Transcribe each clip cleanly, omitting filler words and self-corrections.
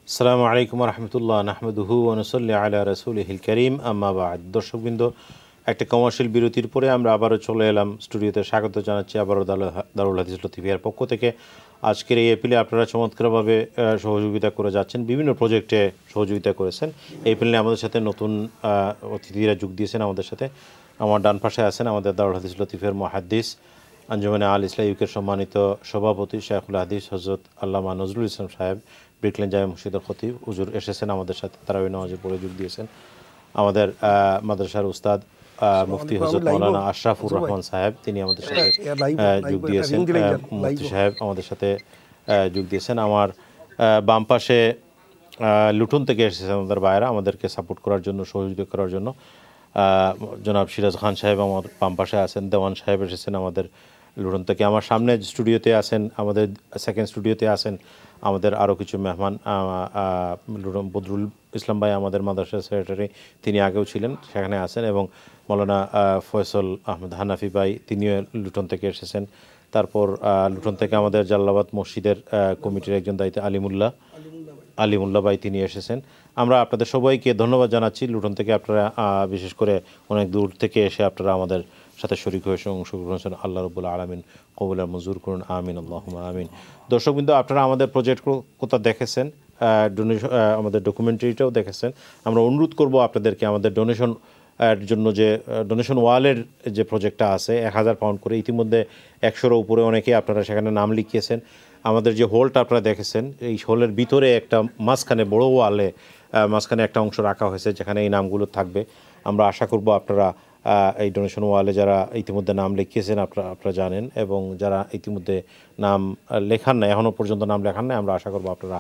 আসসালামু আলাইকুম রহমতুল্লাহ নাহমেদুহু ওনসল্লি আলা রসুলহিল করিম আম্মা বাদ। দর্শকবৃন্দ, একটা কমার্শিয়াল বিরতির পরে আমরা আবারও চলে এলাম স্টুডিওতে। স্বাগত জানাচ্ছি আবারও দারুল হাদিস লতিফিয়ার পক্ষ থেকে। আজকের এই এপিলে আপনারা চমৎকারভাবে সহযোগিতা করে যাচ্ছেন, বিভিন্ন প্রজেক্টে সহযোগিতা করেছেন। এই এপিলে আমাদের সাথে নতুন অতিথিরা যোগ দিয়েছেন। আমাদের সাথে আমার ডান পাশে আছেন আমাদের দারুল হাদিস লতিফিয়ার মুহাদ্দিস, আঞ্জুমানে আল ইসলাম ইউকের সম্মানিত সভাপতি শাইখুল হাদিস হযরত আল্লামা নজরুল ইসলাম সাহেব, ব্রিকলেন জামে মসজিদের খতিব হুজুর এসেছেন আমাদের সাথে, তারাবি নামাজে পড়ে যোগ দিয়েছেন। আমাদের মাদ্রাসার উস্তাদ মুফতি হযরত মাওলানা আশরাফুর রহমান সাহেব, তিনি আমাদের সাথে যোগ দিয়েছেন। মুফতি সাহেব আমাদের সাথে যোগ দিয়েছেন। আমার বাম পাশে লুটন থেকে এসেছেন আমাদের ভাইয়েরা, আমাদেরকে সাপোর্ট করার জন্য, সহযোগিতা করার জন্য। জনাব সিরাজ খান সাহেব আমার বাম পাশে আছেন। দেওয়ান সাহেব এসেছেন আমাদের লুটন থেকে। আমার সামনে স্টুডিওতে আছেন, আমাদের সেকেন্ড স্টুডিওতে আছেন আমাদের আরও কিছু মেহমান। বদরুল ইসলাম ভাই আমাদের মাদ্রাসা সেক্রেটারি, তিনি আগেও ছিলেন, সেখানে আছেন। এবং মৌলানা ফয়সল আহমেদ হানাফি ভাই, তিনিও লুটন থেকে এসেছেন। তারপর লুটন থেকে আমাদের জালালাবাদ মসজিদের কমিটির একজন দায়িত্ব আলিমুল্লাহ ভাই, তিনি এসেছেন। আমরা আপনাদের সবাইকে ধন্যবাদ জানাচ্ছি। লুটন থেকে আপনারা বিশেষ করে অনেক দূর থেকে এসে আপনারা আমাদের সাথে শরীক হয়েছে, অংশগ্রহণ করেছেন। আল্লাহ রব্বুল আলামিন কবুল আর মঞ্জুর করুন, আমিন আল্লাহুম্মা আমিন। দর্শকবৃন্দ, আপনারা আমাদের প্রজেক্ট কোথা দেখেছেন, আমাদের ডকুমেন্টারিটাও দেখেছেন। আমরা অনুরোধ করব আপনাদেরকে আমাদের ডোনেশন এর জন্য, যে ডোনেশন ওয়ালের যে প্রজেক্টটা আছে 1000 পাউন্ড করে, ইতিমধ্যে 100-এর উপরে অনেকেই আপনারা সেখানে নাম লিখিয়েছেন। আমাদের যে হোলটা আপনারা দেখেছেন, এই হোলের ভিতরে একটা মাঝখানে বড় ওয়ালে মাঝখানে একটা অংশ রাখা হয়েছে যেখানে এই নামগুলো থাকবে। আমরা আশা করব আপনারা এই ডোনেশন ওয়ালে যারা ইতিমধ্যে নাম লিখিয়েছেন আপনারা জানেন, এবং যারা ইতিমধ্যে নাম লেখান না, এখনও পর্যন্ত নাম লেখান না, আমরা আশা করব আপনারা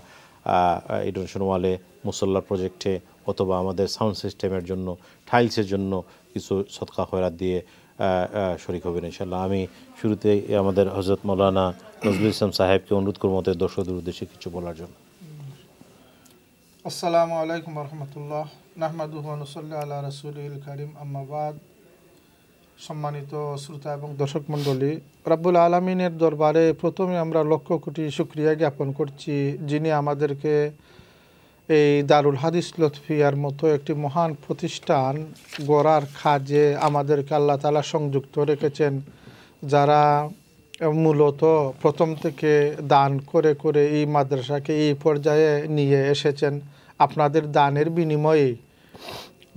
এই ডোনেশন ওয়ালে মুসল্লার প্রজেক্টে অথবা আমাদের সাউন্ড সিস্টেমের জন্য, টাইলসের জন্য কিছু সদকা খয়রাত দিয়ে শরীক হবেন ইনশাল্লাহ। আমি শুরুতেই আমাদের হযরত মাওলানা নজরুল ইসলাম সাহেবকে অনুরোধ করব আমাদের দর্শকদের উদ্দেশ্যে কিছু বলার জন্য। আসসালামু আলাইকুম রহমতুল্লাহ, নাহমাদুহু ওয়া নুসাল্লি আলা রাসূলিল কারীম, আম্মা বাদ। সম্মানিত শ্রোতা এবং দর্শক মণ্ডলী, রব্বুল আলামিনের দরবারে প্রথমে আমরা লক্ষ কোটি শুকরিয়া জ্ঞাপন করছি, যিনি আমাদেরকে এই দারুল হাদিস লতফিয়ার মতো একটি মহান প্রতিষ্ঠান গড়ার কাজে আমাদেরকে আল্লাহ তাআলা সংযুক্ত রেখেছেন। যারা মূলত প্রথম থেকে দান করে করে এই মাদ্রাসাকে এই পর্যায়ে নিয়ে এসেছেন, আপনাদের দানের বিনিময়ে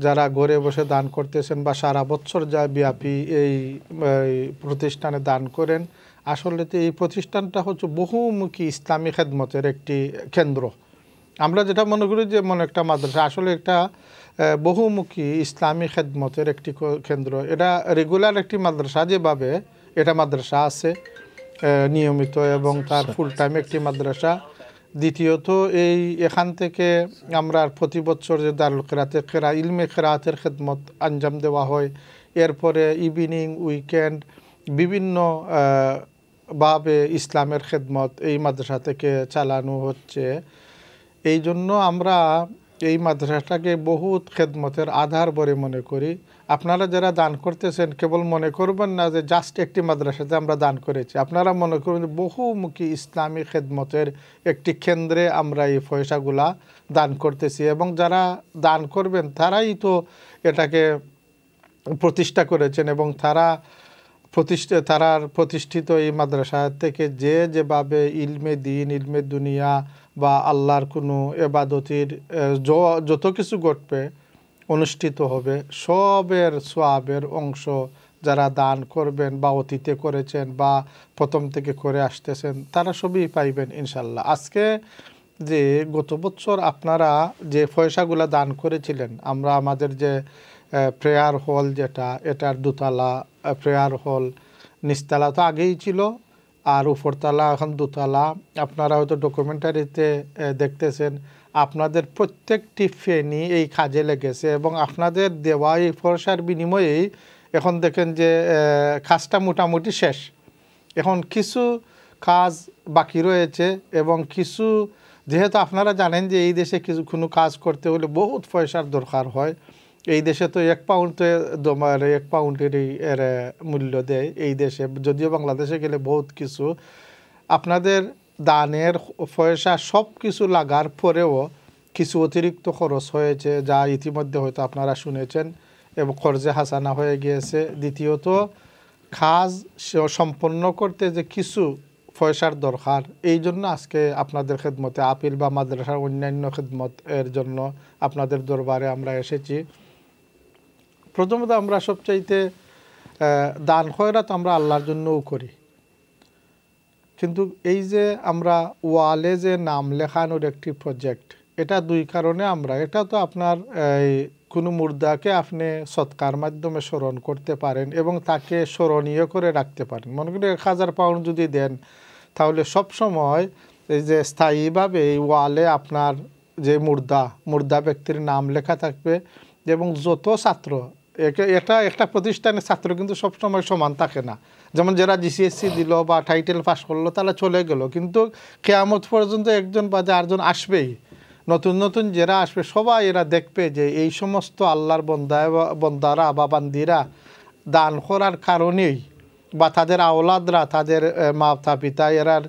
যারা ঘরে বসে দান করতেছেন বা সারা বছর যা ব্যাপী এই প্রতিষ্ঠানে দান করেন, আসলে তো এই প্রতিষ্ঠানটা হচ্ছে বহুমুখী ইসলামী খেদমতের একটি কেন্দ্র। আমরা যেটা মনে করি যে মনে একটা মাদ্রাসা, আসলে একটা বহুমুখী ইসলামী খেদমতের একটি কেন্দ্র। এটা রেগুলার একটি মাদ্রাসা, যেভাবে এটা মাদ্রাসা আছে নিয়মিত এবং তার ফুল টাইম একটি মাদ্রাসা। দ্বিতীয়ত এখান থেকে আমরা প্রতি বছর যে দারুল কিরাতে ইলমে কিরাতের খেদমত আঞ্জাম দেওয়া হয়। এরপরে ইভিনিং, উইকেন্ড, বিভিন্ন ভাবে ইসলামের খেদমত এই মাদ্রাসা থেকে চালানো হচ্ছে। এই জন্য আমরা এই মাদ্রাসাটাকে বহুত খেদমতের আধার বলে মনে করি। আপনারা যারা দান করতেছেন, কেবল মনে করবেন না যে জাস্ট একটি মাদ্রাসাতে আমরা দান করেছি। আপনারা মনে করবেন যে বহুমুখী ইসলামী খেদমতের একটি কেন্দ্রে আমরা এই পয়সাগুলা দান করতেছি, এবং যারা দান করবেন তারাই তো এটাকে প্রতিষ্ঠা করেছেন, এবং তারার প্রতিষ্ঠিত এই মাদ্রাসা থেকে যেভাবে ইলমে দিন, ইলমে দুনিয়া বা আল্লাহর কোনো এবাদতির যত কিছু ঘটবে, অনুষ্ঠিত হবে, সবের সোয়াবের অংশ যারা দান করবেন বা অতীতে করেছেন বা প্রথম থেকে করে আসতেছেন, তারা সবই পাইবেন ইনশাল্লাহ। আজকে যে গত বছর আপনারা যে পয়সাগুলা দান করেছিলেন, আমরা আমাদের যে প্রেয়ার হল, যেটা এটার দোতলা প্রেয়ার হল, নিচতলা তো আগেই ছিল, আর উপরতলা এখন দোতলা। আপনারা হয়তো ডকুমেন্টারিতে দেখতেছেন, আপনাদের প্রত্যেকটি ফেনি এই কাজে লেগেছে, এবং আপনাদের দেওয়া এই পয়সার বিনিময়েই এখন দেখেন যে কাজটা মোটামুটি শেষ। এখন কিছু কাজ বাকি রয়েছে, এবং কিছু, যেহেতু আপনারা জানেন যে এই দেশে কোনো কাজ করতে হলে বহুত পয়সার দরকার হয়। এই দেশে তো 1 পাউন্ডে 1 পাউন্ডেরই এর মূল্য দেয় এই দেশে, যদিও বাংলাদেশে গেলে বহুত কিছু। আপনাদের দানের পয়সা সব কিছু লাগার পরেও কিছু অতিরিক্ত খরচ হয়েছে, যা ইতিমধ্যে হয়তো আপনারা শুনেছেন, এবং কর্জে হাসানা হয়ে গিয়েছে। দ্বিতীয়ত কাজ সম্পন্ন করতে যে কিছু পয়সার দরকার, এই জন্য আজকে আপনাদের খেদমতে আপিল বা মাদ্রাসার অন্যান্য খেদমত এর জন্য আপনাদের দরবারে আমরা এসেছি। প্রথমত আমরা সবচাইতে দান খয়রাত আমরা আল্লাহর জন্যও করি, কিন্তু এই যে আমরা ওয়ালে যে নাম লেখানোর একটি প্রজেক্ট, এটা দুই কারণে আমরা, এটা তো আপনার কোনো মুর্দাকে আপনি সৎকার মাধ্যমে স্মরণ করতে পারেন এবং তাকে স্মরণীয় করে রাখতে পারেন। মনে করি 1000 পাউন্ড যদি দেন, তাহলে সব সময় এই যে স্থায়ীভাবে এই ওয়ালে আপনার যে মুর্দা ব্যক্তির নাম লেখা থাকবে, এবং যত ছাত্র, এটা একটা প্রতিষ্ঠানের ছাত্র কিন্তু সবসময় সমান থাকে না। যেমন যারা জিসিএসসি দিল বা টাইটেল পাস করলো তারা চলে গেল, কিন্তু কিয়ামত পর্যন্ত একজন বা আরেকজন আসবেই। নতুন নতুন যারা আসবে সবাই এরা দেখবে যে এই সমস্ত আল্লাহর বন্দারা বা বান্দিরা দান করার কারণেই, বা তাদের আওলাদরা, তাদের মাতা পিতা এরার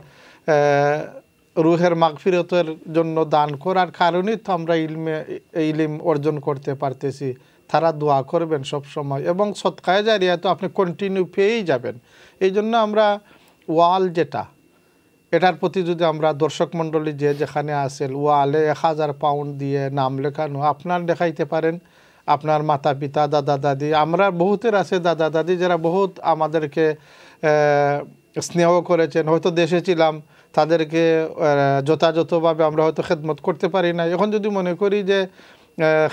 রুহের মাগফিরতের জন্য দান করার কারণেই তো আমরা ইলম অর্জন করতে পারতেছি। তারা দোয়া করবেন সব সময়, এবং সদকায়ে জারিয়া তো আপনি কন্টিনিউ পেয়েই যাবেন। এই জন্য আমরা ওয়াল যেটা, এটার প্রতি যদি আমরা দর্শক মণ্ডলী যে যেখানে আসেন, ওয়ালে 1000 পাউন্ড দিয়ে নাম লেখানো আপনার দেখাইতে পারেন, আপনার মাতা পিতা, দাদা দাদি, আমরা বহুতের আছে দাদা দাদি যারা বহুত আমাদেরকে স্নেহ করেছেন, হয়তো দেশে ছিলাম, তাদেরকে যথাযথভাবে আমরা হয়তো খেদমত করতে পারি না। এখন যদি মনে করি যে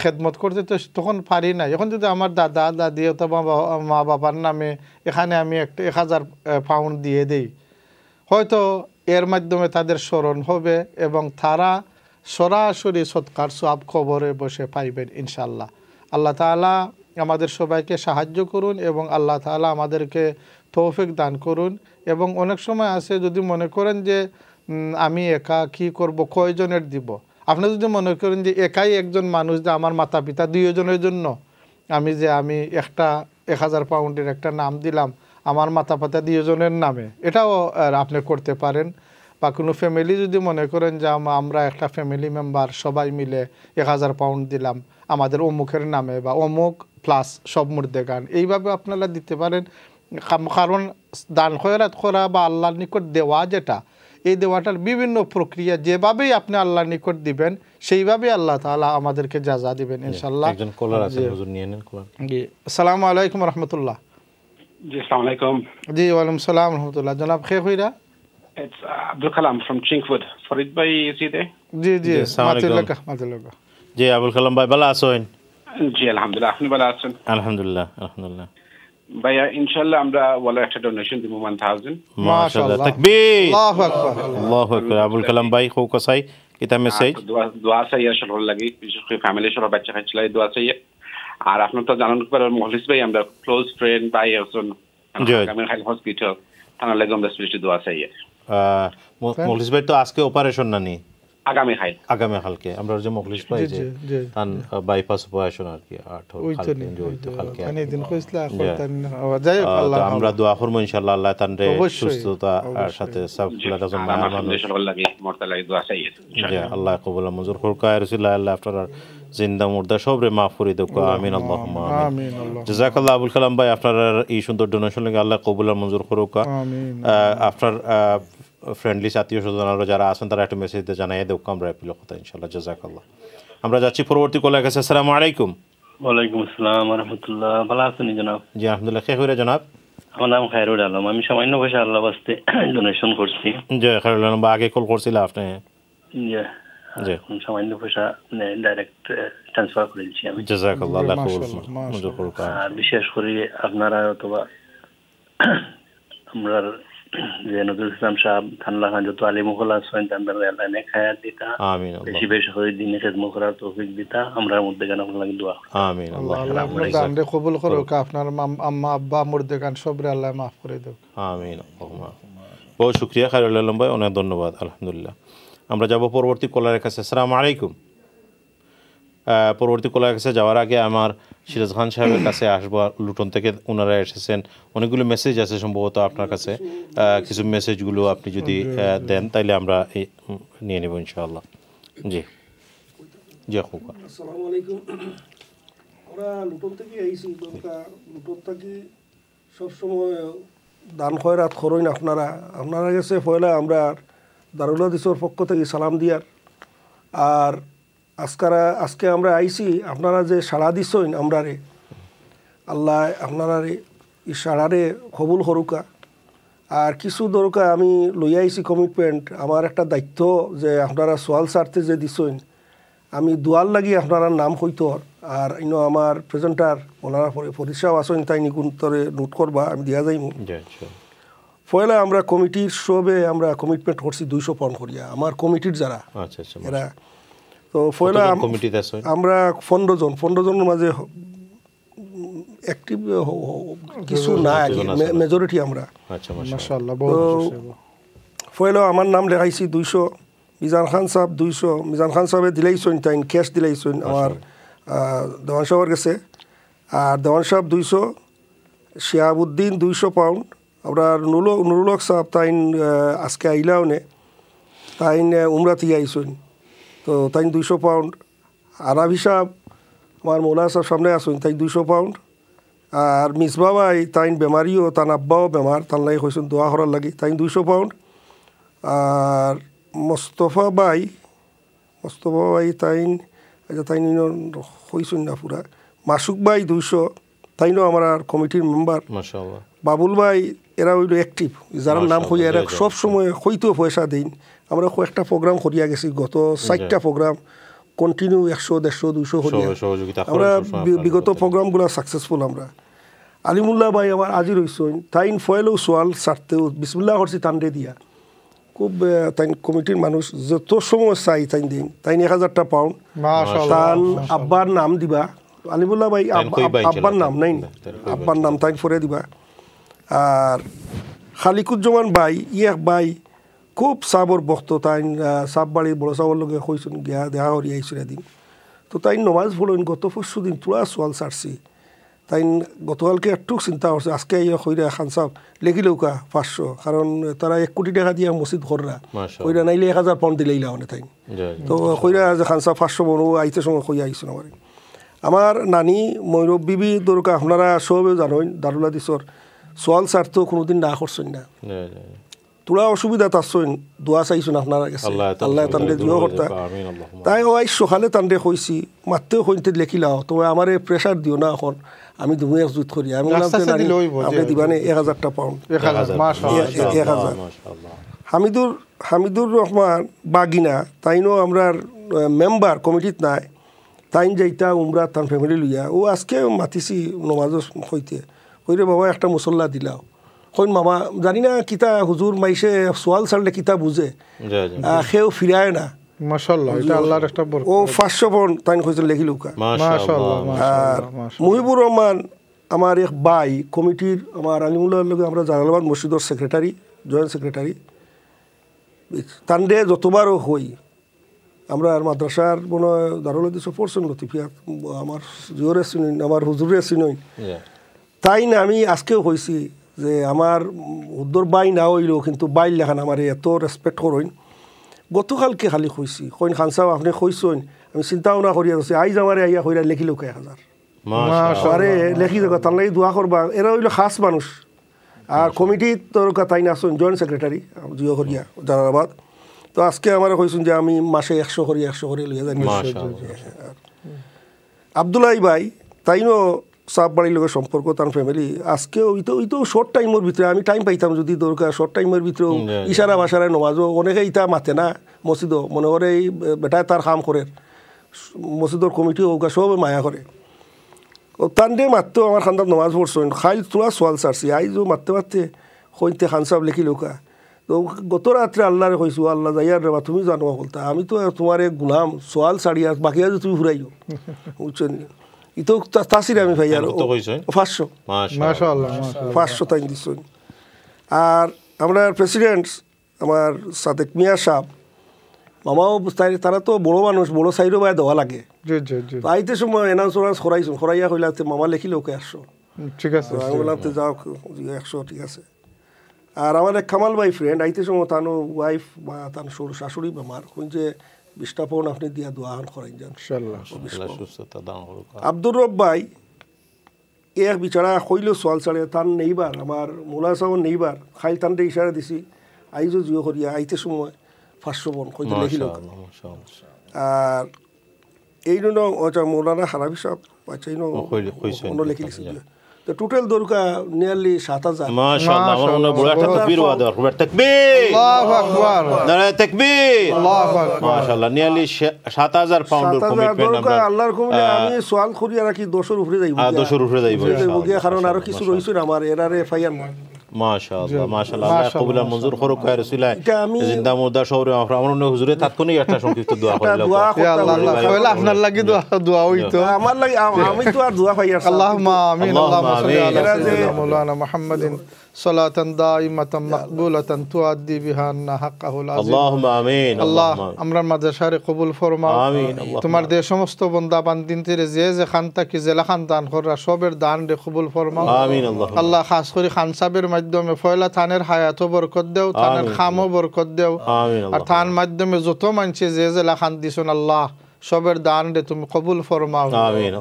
খেদমত করতে, তো তখন পারি না। এখন যদি আমার দাদা দাদি অথবা মা বাবার নামে এখানে আমি একটা 1000 পাউন্ড দিয়ে দেই, হয়তো এর মাধ্যমে তাদের স্মরণ হবে এবং তারা সরাসরি সৎকার সওয়াব কবরে বসে পাইবেন ইনশাআল্লাহ। আল্লাহ তাআলা আমাদের সবাইকে সাহায্য করুন এবং আল্লাহ তাআলা আমাদেরকে তৌফিক দান করুন। এবং অনেক সময় আছে যদি মনে করেন যে আমি একা কি করব, কয়জনের দিব, আপনি যদি মনে করেন যে একাই একজন মানুষ, যে আমার মাতা পিতা 2 জনের জন্য আমি একটা 1000 পাউন্ডের একটা নাম দিলাম আমার মাতা পিতা 2 জনের নামে, এটাও আপনি করতে পারেন। বা কোনো ফ্যামিলি যদি মনে করেন যে আমরা একটা ফ্যামিলি মেম্বার সবাই মিলে 1000 পাউন্ড দিলাম আমাদের অমুকের নামে, বা অমুক প্লাস সব মুর্দেগান, এইভাবে আপনারা দিতে পারেন। কারণ দান খয়রাত করা বা আল্লাহর নিকট দেওয়া যেটা, এই দেওয়াটার বিভিন্ন প্রক্রিয়া, যেভাবেই আপনি আল্লাহর নিকট দিবেন সেইভাবেই আল্লাহ তাআলা আমাদেরকে জাযা দিবেন ইনশাআল্লাহ। একজন কলার আছে, হুজুর নিয়ে নেন কলার। জি, আসসালামু আলাইকুম রাহমাতুল্লাহ। জি, আসসালামু আলাইকুম। জি, ওয়ালাইকুম সালাম রাহমাতুল্লাহ। জনাব কে কইরা? It's Abdul Kalam from Chinkwood. Farid bhai, is he there? জি জি, আসসালামু আলাইকুম। মাতুল্লাহ। জি আবুল কালাম ভাই, ভালো আছেন? জি, আলহামদুলিল্লাহ। আপনি ভালো আছেন? আলহামদুলিল্লাহ আলহামদুলিল্লাহ। ভাইয়া, ইনশাআল্লাহ আমরা ওয়ালা একটা ডোনেশন দিব 1000। মাশাআল্লাহ, তাকবীর, আল্লাহু আকবার, আল্লাহু আকবার। আবুল কালাম ভাই খুব কাছাই এটা মেসেজ দোয়া চাই আসলে ভালো লাগে, বিশেষ করে ফ্যামিলি সহ বাচ্চা খাইছিলাই দোয়া চাই। আর আপনি তো জানেন মহলিস ভাই আমরা ক্লোজ ফ্রেন্ড ভাই আছেন, আমি খালি হসপিটাল থানা লাগে আমরা স্পেশালি দোয়া চাই। মখলিস ভাই তো আজকে অপারেশন না নি, আগামী কালকে আমরা যে মখলিস ভাই যে তান বাইপাস অপারেশন আর কি আমরা দোয়া করব ইনশাআল্লাহ, আল্লাহ তান রে সুস্থতা আর সাথে সবগুলা রাজন আল্লাহ কবুল মঞ্জুর করুক। রাসূলুল্লাহ আল্লাহ আপনার জিন্দা মুর্দা সবরে মাফ করে দেব, আমিন আল্লাহুম্মা আমিন। জাযাকাল্লাহ আবুল কালাম ভাই, আপনার এই সুন্দর ডোনেশন লাগে আল্লাহ কবুল আর মঞ্জুর করুক। আপনার ফ্রেন্ডলি আত্মীয় স্বজনরা যারা আছেন তারা একটু মেসেজ দিয়ে জানাই দেব, আমরা এপিল কথা ইনশাআল্লাহ। জাযাকাল্লাহ। আমরা যাচ্ছি পরবর্তী কলের কাছে। আসসালামু আলাইকুম। ওয়ালাইকুম আসসালাম ওয়া রাহমাতুল্লাহ। ভালো আছেন জনাব? জি আলহামদুলিল্লাহ। কে কইরা জনাব? আমার নাম খায়রুল আলম। আমি সামান্য পয়সা আল্লাহ ওয়াস্তে ডোনেশন করছি। জি খায়রুল আলম, আগে কল করছিল আপনি? জি জি, সামান্য পয়সা ডাইরেক্ট ট্রান্সফার করে দিচ্ছি আমি। জাযাকাল্লাহ, আল্লাহ কবুল মঞ্জুর করুক। আর বিশেষ করে আপনারা অথবা আমরা যে নজরুল ইসলাম সাহেব, থানলা খান, যত আলী মুঘল আছেন তাদের আল্লাহ নেক হায়াত দিতা, আমিন। বেশি বেশি করে দিনে খেদমত করার তৌফিক দিতা, আমরা মধ্যে গান আপনার লাগি দোয়া। আমিন। আল্লাহ আপনার দানরে কবুল করুক, আপনার আম্মা আব্বা মুর্দে গান সবরে আল্লাহ মাফ করে দেব। আমিন। বহুত শুকরিয়া খায়রুল আলম ভাই, অনেক ধন্যবাদ। আলহামদুলিল্লাহ। আমরা যাব পরবর্তী কলারের কাছে। আসসালামু আলাইকুম। পরবর্তী কলার কাছে যাওয়ার আগে আমার সিরাজ খান সাহেবের কাছে আসবো। লুটন থেকে ওনারা এসেছেন, অনেকগুলো মেসেজ আছে সম্ভবত আপনার কাছে। কিছু মেসেজগুলো আপনি যদি দেন তাইলে আমরা নিয়ে নেব ইনশাআল্লাহ। জি জি খোকা আসসালামু আলাইকুম। আমরা লুটন থেকে আইছি, লুটন থেকে সবসময় দান খয়রাত খরইন আপনারা গেছে পয়লা আমরা দারুল হাদিসের পক্ষ থেকে সালাম দিয়ার। আর আজকে আমরা আইছি, আপনারা যে সাড়া দিছইন আমরারে, আল্লাহ আপনারারে এই সাড়ারে কবুল হরুকা। আর কিছু দরকার আমি লইয়া আইছি কমিটমেন্ট, আমার একটা দায়িত্ব যে আপনারা সোয়াল সারতে যে দিছইন, আমি দুয়ার লাগি আপনারা নাম হইতো। আর ইনো আমার প্রেজেন্টার ওনারা পরিষেবা আসেন, তাই নিকুন্তরে নোট করবা, আমি দিয়া যাইমু। পয়লা আমরা কমিটির সবে আমরা কমিটমেন্ট করছি 200 পাউন্ড করিয়া, আমার কমিটির যারা এরা। তো পয়লা আমরা 15 জনের মাঝে অ্যাক্টিভ কিছু না, মেজরিটি আমরা। পয়লা আমার নাম লেখাইছি 200, মিজান খান সাহেব 200, মিজান খান সাহেবে দিলাইছেন, তাই ক্যাশ দিলাইছেন আমার দেওয়ান সাহেবের কাছে। আর দেওয়ান সাহেব 200, শিয়াবুদ্দিন 200 পাউন্ড, আমরা নুরুল হক সাহেব তাই আজকে আইলাও নে, তাই উমরাতি আইছেন, তো তাই 200 পাউন্ড। আরাবি সাহেব আমার মৌলা সাহেব সামনে আসুন, তাই 200 পাউন্ড। আর মিসবা ভাই তাই বেমারিও, তার আব্বাও বেমার, তার লাগে হয়েছেন দোয়া করার লাগি, তাই 200 পাউন্ড। আর মোস্তফা ভাই তাই হয়েছেন না পুরা। মাসুক ভাই 200, তাইনও আমার কমিটির মেম্বার। বাবুল ভাই এরা হইল অ্যাক্টিভ, যারা নাম হইয়া এরা সব সময় হইতেও পয়সা দিন। আমরা কয়েকটা প্রোগ্রাম করিয়া গেছি, গত 4টা প্রোগ্রাম কন্টিনিউ 100, 150, 200 করিয়া আমরা বিগত প্রোগ্রামগুলো সাকসেসফুল। আমরা আলিমুল্লাহ ভাই আমার আজি রইছেন, তাইন ফয়েলও সোয়াল সারতেও বিসমিল্লাহ করছি তান্ডে দিয়া, খুব তাই কমিটির মানুষ যত সময় চাই তাই দিন, তাই 1000টা পাউন্ড। তান আব্বার নাম দিবা, আলিমুল্লাহ ভাই আব্বার নাম নাই, আব্বার নাম তাই ফরে দিবা। আর খালিকুজ্জামান ভাই এক ভাই খুব সাবর বক্ত, তাই সাব বাড়ি বড় সাবর লগে হয়েছেন গিয়া দেখা করি আইসুরা দিন। তো তাই নমাজ ফলইন গত 5 দিন তোরা সোয়াল সারছি। তাই গতকালকে একটু চিন্তা করছে, আজকে হইরা খান সাহেব লেখিলেওকা 500, কারণ তারা 1 কোটি টাকা দিয়ে মসজিদ কররা, হইরা নাইলে 1000 পাউন্ড দিলেই লাগানে তাই। তো হইরা যে খান সাহেব 500 বড় আইতে সময় হইয়া আইসুন। আমার নানি ময়ূরব বিবি দরকার, আপনারা সবে জানেন দারুল হাদিসের সোয়াল সার তো কোনোদিন না করছেন না, তোরা অসুবিধা তারছেন, দোয়া চাইছেন আপনারা গেছে, আল্লাহ তান্ডে জিও করতা। তাই ওই সকালে তান্ডে কইছি মাত্রেও কইতে লেখিলাও, তো আমার প্রেশার দিও না, এখন আমি দুমে একজুত করি, আমি আপনি দিবানে 1000টা পাউন্ড। 1000 হামিদুর রহমান বাগিনা, তাইনও আমরা মেম্বার কমিটিত নাই, তাইন যাইতা উমরা তার ফ্যামিলি লইয়া, ও আজকে মাতিছি নমাজ হইতে, কইরে বাবা একটা মুসল্লা দিলাও, কইন মামা জানি না কিতা হুজুর মাইসে সোয়াল ছাড়লে কিতা বুঝে, সেও ফিরায় না। মাশাআল্লাহ, এটা আল্লাহর একটা বরকত। ও 500 পাউন্ড তাই কইছে লেখিলুকা। মাশাআল্লাহ। আর মুহিবুর রহমান আমার এক ভাই কমিটির, আমার আলিমুল্লাহর লগে আমরা জালালাবাদ মসজিদের সেক্রেটারি, জয়েন্ট সেক্রেটারি, তান্ডে যতবারও হই আমরা মাদ্রাসার মনে দারুল হাদিস পড়ছেন লতিফিয়া, আমার জিওরে চিনইন, আমার হুজুরে চিনইন, তাই না আমি আজকেও হয়েছি যে আমার উদ্দর বাই না হইলেও কিন্তু বাইর লেখান আমার এত রেসপেক্ট করইন। গতকালকে খালি কইছি, কইন খান সাহেব আপনি কইছেন, আমি চিন্তা ভাবনা করিয়া আছি, আইজ আমার আইয়া হইরা লেখিল 1000 আরে লেখি যাক, তার লাগি দোয়া করবা। এরা হইল খাস মানুষ। আর কমিটির তরকা তাই না আসুন জয়েন্ট সেক্রেটারি জিও করিয়া জালালাবাদ। তো আজকে আমার কইছেন যে আমি মাসে 100 করে লইয়া যাই। আব্দুল্লাহ ভাই তাইনও সাপ বাড়ির লোকের সম্পর্ক, তার ফ্যামিলি আজকে ওই তো শর্ট টাইমের ভিতরে আমি টাইম পাইতাম যদি দরকার, শর্ট টাইমের ভিতরেও ইশারা বাসারায় নমাজও অনেকে ইটা মাতে না মসজিদও, মনে করে এই বেটায় তার কাম করে, মসজিদের কমিটি হোক সব মায়া করে। ও তান্ডে মারতেও আমার খান্দার নমাজ পড়ছেন, খাইল তোরা সোয়াল সারছি, আইজও মারতে হইতে খান সাহেব লেখি লোকা। তো গত রাত্রে আল্লাহরে কইছো, আল্লাহ যাইয়ার রেবা তুমি জানো বলতা, আমি তো তোমার এক গুলাম, সোয়াল সারিয়া বাকি আজ তুমি ঘুরাইও, বুঝছেন? ইতো তাসির আমি ভাই আর 500 তাই দিচ্ছেন। আর আমরা প্রেসিডেন্ট আমার সাদেক মিয়া সাহেব মামাও, তারা তো বড় মানুষ, বড় সাইডও ভাই দেওয়া লাগে, আইতে সময় এনাউন্স করাইছেন, করাইয়া কইলা মামা লেখিল ওকে 100, ঠিক আছে, আমি বললাম তো যাও 100, ঠিক আছে। আর আমার এক কামাল ভাই ফ্রেন্ড আইতে সময় তানো ওয়াইফ বা তার শাশুড়ি বেমার, যে 20টা পাউন্ড আপনি দিয়া দোয়া হান করাই যান ইনশাআল্লাহ সুস্থতা দান করুক। আব্দুর রব ভাই এক বিচারা কইল সোয়াল ছাড়ে তার নেইবার আমার মোলা সাহর নেইবার খাইল তানতে ইশারা দিছি আইজো জিও করিয়া আইতে সময় 500 পন কইতে লিখিল। আর এই জন্য মৌলানা হারাবি সাহেব আচ্ছা এই অন্য লিখি লিখছি তো টোটাল দরকা নিয়ারলি 7000 মাশাআল্লাহ আমার মনে বড় একটা তাকবীর ওয়াদা করবে তাকবীর আল্লাহু আকবার নারে তাকবীর আল্লাহু আকবার মাশাআল্লাহ নিয়ারলি 7000 পাউন্ডের কমিটমেন্ট দরকা আল্লাহর কমে আমি সোয়াল করিয়া রাখি 10 উপরে যাইব 10 উপরে যাইব ইনশাআল্লাহ কারণ আরো কিছু রইছে আমার এরারে ফাইয়ার না মাশাআল্লাহ মাশাআল্লাহ আল্লাহ কবুল আর মঞ্জুর করুক ইয়া রাসূলুল্লাহ জিন্দা মুর্দা শহরে আমার অন্য হুজুরে তাৎক্ষণিক একটা সংক্ষিপ্ত দোয়া করিলাম ইয়া আল্লাহ কইলা আপনার লাগি দোয়া হইতো আমার লাগি আমি তো আর দোয়া পাইয়ার আল্লাহুম্মা আমিন আল্লাহুম্মা সাল্লি আলা সাইয়্যিদিনা মাওলানা মুহাম্মাদিন সালাতান দাইমাতান মাকবুলাতান তুআদ্দি বিহা আন্না হাক্কাহুল আযীম আল্লাহুম্মা আমিন আল্লাহ আমরা মাদ্রাসারে কবুল ফরমাও আমিন তোমার দে সমস্ত বান্দা বান্দিনদের যে খানতা কি জেলা খান দান করা সবের দান রে কবুল ফরমাও আমিন আল্লাহ খাস করে খান সাহেবের মাধ্যমে ফয়লা থানের হায়াত বরকত দেও থানের খামও বরকত দেও আমিন আর থান মাধ্যমে যত মানছে যে জেলা খান দিছন আল্লাহ সবের দান রে তুমি কবুল ফরমাও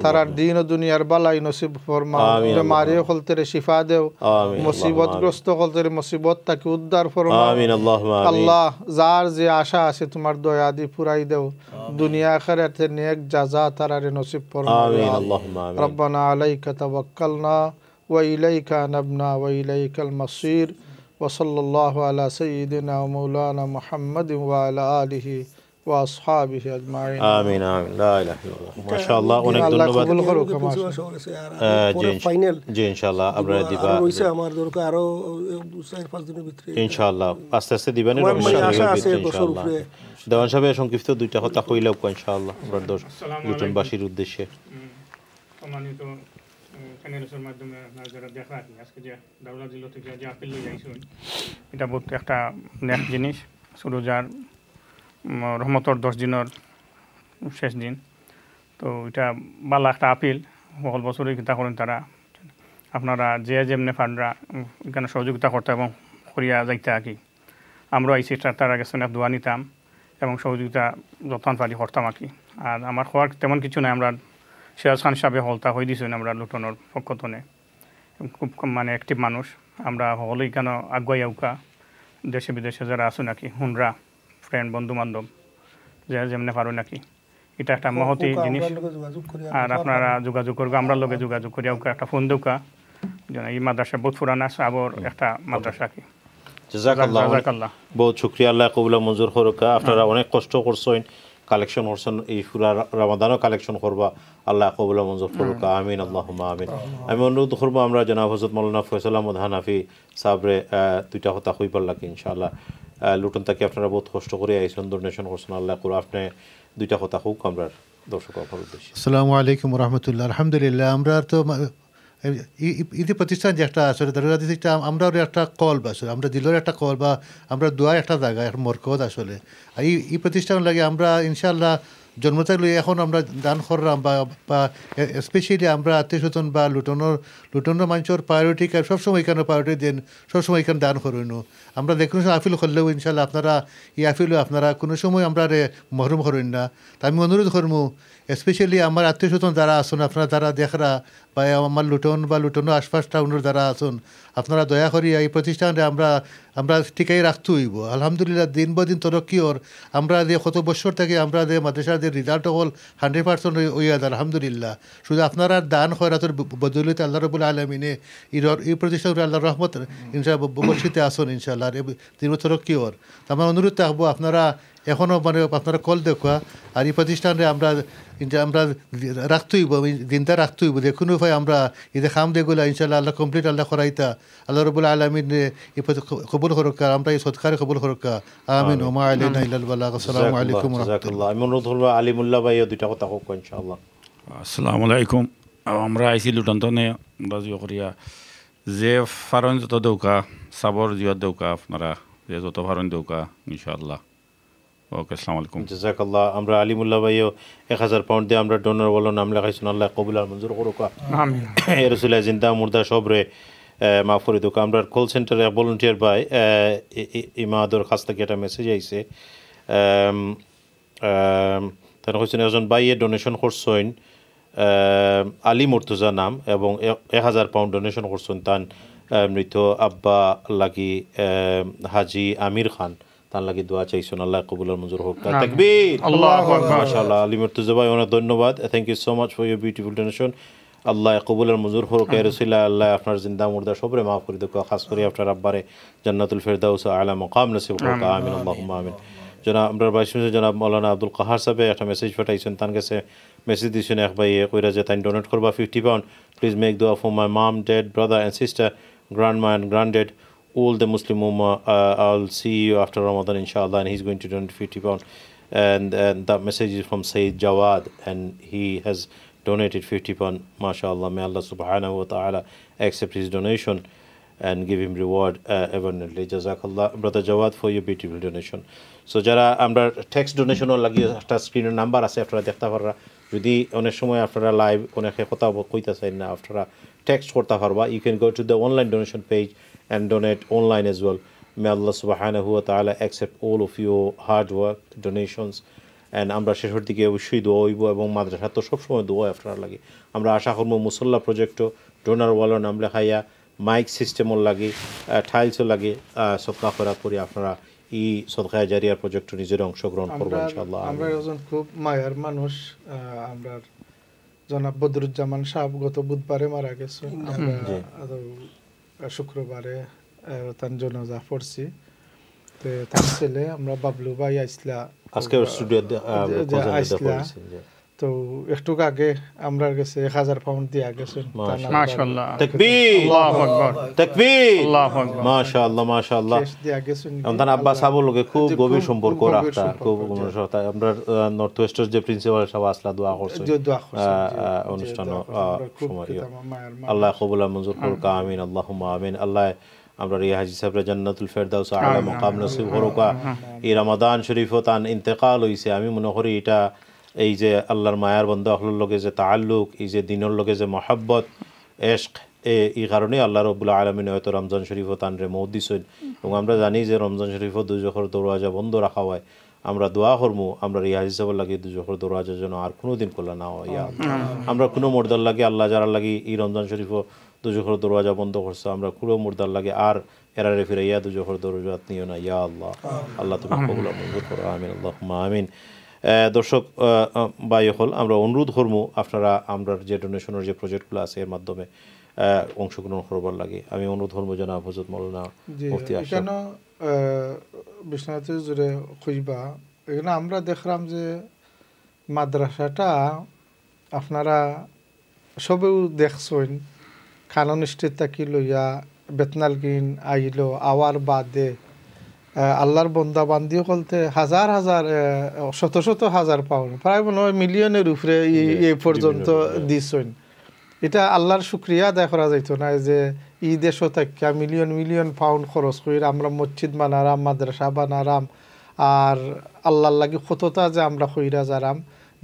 তারার দিন ও দুনিয়ার বালাই নসিব ফরমাও বেমারি হলতে শিফা দেও মুসিবতগ্রস্ত হলতে মুসিবত তাকে উদ্ধার ফরমাও আমিন আল্লাহুম্মা আমিন আল্লাহ যার যে আশা আছে তোমার দয়া দি পুরাই দেও দুনিয়া আখিরাতে নেক জাযা তারারে নসিব ফরমাও আমিন আল্লাহুম্মা আমিন রব্বানা আলাইকা তাওয়াক্কালনা ওয়া ইলাইকা নাবনা ওয়া ইলাইকাল মাসির ওয়া সাল্লাল্লাহু আলা সাইয়্যিদিনা ওয়া মাওলানা মুহাম্মাদিন ওয়া আলা আলিহি ওয়া আসহাবিহি আজমাইন আমিন আমিন লা ইলাহা ইল্লাল্লাহ মাশাআল্লাহ অনেক ধন্যবাদ ফাইনাল জি ইনশাআল্লাহ আমরা দিবা রইছে আমার দরকার আরো 2-4-5 দিনের ভিতরে ইনশাআল্লাহ আস্তে আস্তে দিবেন আশা আছে 10 উপরে দেওয়ান সাহেব সংক্ষিপ্ত দুইটা কথা কইলাও ইনশাআল্লাহ আমরা লুটনবাসীর উদ্দেশ্যে সম্মানিত চ্যানেলের মাধ্যমে আপনারা যারা দেখা আজকে যে দাউলা জিল্লা থেকে যে আপিল লই আইছেন এটা বহুত একটা নেক জিনিস সুরজার রহমতর 10 দিনের শেষ দিন তো এটা ভালো একটা আপিল সকল বছরই কিতা করেন তারা আপনারা যে যেমনে ফান্ডরা এখানে সহযোগিতা করতে এবং করিয়া যাইতে আর কি আমরা আইসি তার আগে সঙ্গে দোয়া নিতাম এবং সহযোগিতা যত্ন পারি করতাম আর কি আর আমার হওয়ার তেমন কিছু নাই আমরা সিরাজ খান সাহেব হলতা হয়ে দিয়েছেন আমরা লুটনের পক্ষতনে খুব মানে অ্যাক্টিভ মানুষ আমরা হলেই কেন আগুয়াই আউকা দেশে বিদেশে যারা আছো নাকি হুনরা ফ্রেন্ড বন্ধু বান্ধব যে যেমনে পারো নাকি এটা একটা মহতি জিনিস আর আপনারা যোগাযোগ করবো আমরা লগে যোগাযোগ করি একটা ফোন দেউকা এই মাদ্রাসা বহুত পুরানা আবার একটা মাদ্রাসা কি জাযাকাল্লাহ বহুত শুকরিয়া আল্লাহ কবুল মঞ্জুর করুক আপনারা অনেক কষ্ট করছেন কালেকশন করছেন এই পুরা রমাদানও কালেকশন করবা আল্লাহ কবুল মঞ্জুর করুক আমিন আল্লাহুম্মা আমিন আমি অনুরোধ করবো আমরা জনাব হযরত মাওলানা ফয়সাল আহমদ হানাফি সাহেবরে দুইটা কথা কই পারলাম ইনশাআল্লাহ লুটন তাকে আপনারা বহুত কষ্ট করে আইসন ডোনেশন করছেন আল্লাহ করে আপনি দুইটা কথা হোক আমরা দর্শক আপনার উদ্দেশ্যে আসসালামু আলাইকুম রহমতুল্লাহ আলহামদুলিল্লাহ আমরা তো ইদি প্রতিষ্ঠান যে একটা আসলে দারুল হাদিস একটা আমরাও একটা কল বা আসলে আমরা দিলের একটা কল বা আমরা দোয়ার একটা জায়গা একটা মরকজ আসলে আর এই প্রতিষ্ঠান লাগে আমরা ইনশাআল্লাহ জন্মতাক লই এখন আমরা দান করলাম বা স্পেশালি আমরা আত্মীয় স্বজন বা লুটনের মানুষের প্রায়োরিটি সবসময় এখানে প্রায়োরিটি দেন সবসময় এখানে দান করুন আমরা দেখুন আপিল করলেও ইনশাল্লাহ আপনারা এই আপিলও আপনারা কোনো সময় আমরা মহরুম করেন না তা আমি অনুরোধ করবো স্পেশালি আমার আত্মীয় স্বজন যারা আসুন আপনারা যারা দেখরা বা আমার লুটনের আশপাশ টাউনের যারা আসুন আপনারা দয়া করি এই প্রতিষ্ঠানে আমরা টিকাই রাখতে হইব আলহামদুলিল্লাহ দিন দিন তরক্কি ওর আমরা যে কত বছর থেকে আমরা যে মাদ্রাসার যে রেজাল্ট হল 100% হইয়া আলহামদুলিল্লাহ শুধু আপনারা দান খয়রাতের বদৌলতে আল্লাহ রাব্বুল আলামিনে এই প্রতিষ্ঠান আল্লাহর রহমত ইনশাআল্লাহ বর্ষিতে আসুন ইনশাআল্লাহ দিন তরক্কি ওর আমার অনুরোধ থাকবো আপনারা এখনও মানে আপনারা কল দেখা আর এই প্রতিষ্ঠানে আমরা রাখতে হইব দিনটা রাখতে হইব দেখুন উপায় আমরা ঈদে খাম দেগুলা ইনশাআল্লাহ আল্লাহ কমপ্লিট আল্লাহ করাইতা আল্লাহ রাব্বুল আলামিন কবুল করুক আমরা এই সৎকারে কবুল করুক আমিন ওয়া মা আলাইনা ইল্লাল বালাগ আসসালামু আলাইকুম ওয়া রাহমাতুল্লাহ আমি অনুরোধ করব আলিমুল্লাহ ভাই দুইটা কথা হোক ইনশাআল্লাহ আসসালামু আলাইকুম আমরা আইছি লুটন্তনে আমরা জিও করিয়া যে ফারন যত দৌকা সাবর জিও দৌকা আপনারা যে যত ফারন দৌকা ইনশাআল্লাহ ওকে আসসালামু আলাইকুম জাযাকাল্লাহ আমরা আলিমুল্লাহ ভাইও 1000 পাউন্ড দিয়ে আমরা ডোনার বলো নাম লেখাইছেন আল্লাহ কবুল আর মঞ্জুর করুক আমিন এ রাসূলুল্লাহ জিন্দা মুর্দা সবরে মাফ করে দিক আমরা কল সেন্টারে ভলান্টিয়ার ভাই ইমাদুর খাস থেকে একটা মেসেজ আইছে তারা হচ্ছেন একজন বাইয়ে ডোনেশন করছেন আলী মুর্তজা নাম এবং 1000 পাউন্ড ডোনেশন করছেন তান মৃত আব্বা লাগি হাজি আমির খান তার লাগি দোয়া চাইছেন আল্লাহ কবুল মঞ্জুর হোক তাকবীর আল্লাহু আকবার মাশাআল্লাহ আলী মুর্তজা ভাই অনেক ধন্যবাদ thank you so much for your beautiful donation আল্লাহ কবুল মঞ্জুর হোক ইয়া রাসূলুল্লাহ আল্লাহ আপনার জিন্দা মুর্দা সবরে মাফ করে দেখ খাস করে আপনার আব্বারে জান্নাতুল ফেরদাউস আলা মাকাম নসিব হোক আমিন আল্লাহুম্মা আমিন জনাব আমরা বাইশে জনাব মৌলানা আব্দুল কাহার সাহেব একটা মেসেজ পাঠাইছেন তার কাছে মেসেজ দিয়েছেন এক ভাই কইরা যে তাই ডোনেট করবা 50 পাউন্ড প্লিজ মেক দোয়া for my mom dad brother and sister grandma and granddad all the Muslim ummah I'll see you after Ramadan inshallah and he's going to donate 50 pound and that message is from Sayyid Jawad and he has donated 50 pound mashallah may Allah subhanahu wa ta'ala accept his donation and give him reward abundantly jazakallah brother Jawad for your beautiful donation so jara আমরা text ডোনেশনও লাগি একটা স্ক্রিনের number আছে আপনারা দেখতে পাররা যদি অনেক সময় আপনারা লাইভ অনেকে কথা কইতে চাই না আপনারা টেক্সট করতে পারবা you can go to the online donation page and donate online as well may Allah subhanahu wa ta'ala accept all of your hard work donations and আমরা শেষের দিকে অবশ্যই দোয়া হইব এবং মাদ্রাসা তো সবসময় দোয়া আপনারা লাগে আমরা আশা করব মুসল্লা প্রজেক্টও ডোনার ওয়ালের নাম লেখাইয়া মাইক সিস্টেমও লাগে টাইলসও লাগে সদকা খয়রাত করি আপনারা এই সদকা জারিয়া প্রজেক্ট নিজের অংশগ্রহণ করব ইনশাআল্লাহ আমরা একজন খুব মায়ার মানুষ আমরা জনাব বদরুজ্জামান সাহেব গত বুধবারে মারা গেছেন শুক্রবারে তার জানাজা পড়ছি তো তার ছেলে আমরা বাবলু ভাই আইসলা আজকে স্টুডিওতে আইসলা তো একটু আগে আমরা কাছে 1000 পাউন্ড দিয়া গেছেন মাশাআল্লাহ তাকবীর আল্লাহু আকবার তাকবীর আল্লাহু আকবার মাশাআল্লাহ মাশাআল্লাহ দিয়া গেছেন আমাদের আব্বা সাহেবের লগে খুব গভীর সম্পর্ক রাখতা খুব আমরা নর্থ ওয়েস্টের যে প্রিন্সিপাল সাহেব আসলা দোয়া করছে অনুষ্ঠান সময় আল্লাহ কবুল মঞ্জুর করুক আমিন আল্লাহুম্মা আমিন আল্লাহ আমরা রিয়া হাজি সাহেব জান্নাতুল ফেরদাউস আলা মাকাম নসিব করুক এই রমাদান শরীফ তান ইন্তেকাল হইছে আমি মনে করি এটা এই যে আল্লাহর মায়ার বন্ধু আহলুর লগে যে তাআল্লুক এই যে দিনের লগে যে মহব্বত ইশক এই কারণে আল্লাহ রাব্বুল আলামিন হয়তো রমজান শরীফ তানরে মওত দিছেন এবং আমরা জানি যে রমজান শরীফ দুজখের দরওয়াজা বন্ধ রাখা হয় আমরা দোয়া করবো আমরা রিয়াজ হিসাবের লাগে দুজখের দরওয়াজার জন্য আর কোনো দিন খোলা না হয় আমরা কোনো মুর্দার লাগে আল্লাহ যারা লাগে এই রমজান শরীফ দুজখের দরওয়াজা বন্ধ করছে আমরা কোনো মুর্দার লাগে আর এরারে ফিরাইয়া দুজখের দরওয়াজা নিও না ইয়া আল্লাহ আল্লাহ তুমি কবুল মঞ্জুর করো আমিন আল্লাহুম্মা আমিন দর্শক ভাই হল আমরা অনুরোধ করবো আপনারা আমরা যে ডোনেশনের যে প্রজেক্টগুলো আছে এর মাধ্যমে অংশগ্রহণ করবার লাগে আমি অনুরোধ করবো জনাব হযরত মাওলানা মুফতি আশরাফ বিশ্বনাথ জুড়ে খুঁজবা এখানে আমরা দেখলাম যে মাদ্রাসাটা আপনারা সবেও দেখছেন খানন স্টেট থাকি লইয়া বেতনাল গিন আইলো আওয়ার বাদে আল্লাহর বন্দা বান্দিও বলতে হাজার হাজার শত শত হাজার পাউন্ড প্রায় মনে হয় মিলিয়নের উপরে এই পর্যন্ত দিছেন এটা আল্লাহর শুকরিয়া আদায় করা যাইতো না যে এই দেশও থাকা মিলিয়ন মিলিয়ন পাউন্ড খরচ করে আমরা মসজিদ বানারাম মাদ্রাসা বানারাম আর আল্লাহর লাগি কতটা যে আমরা কইরা যারাম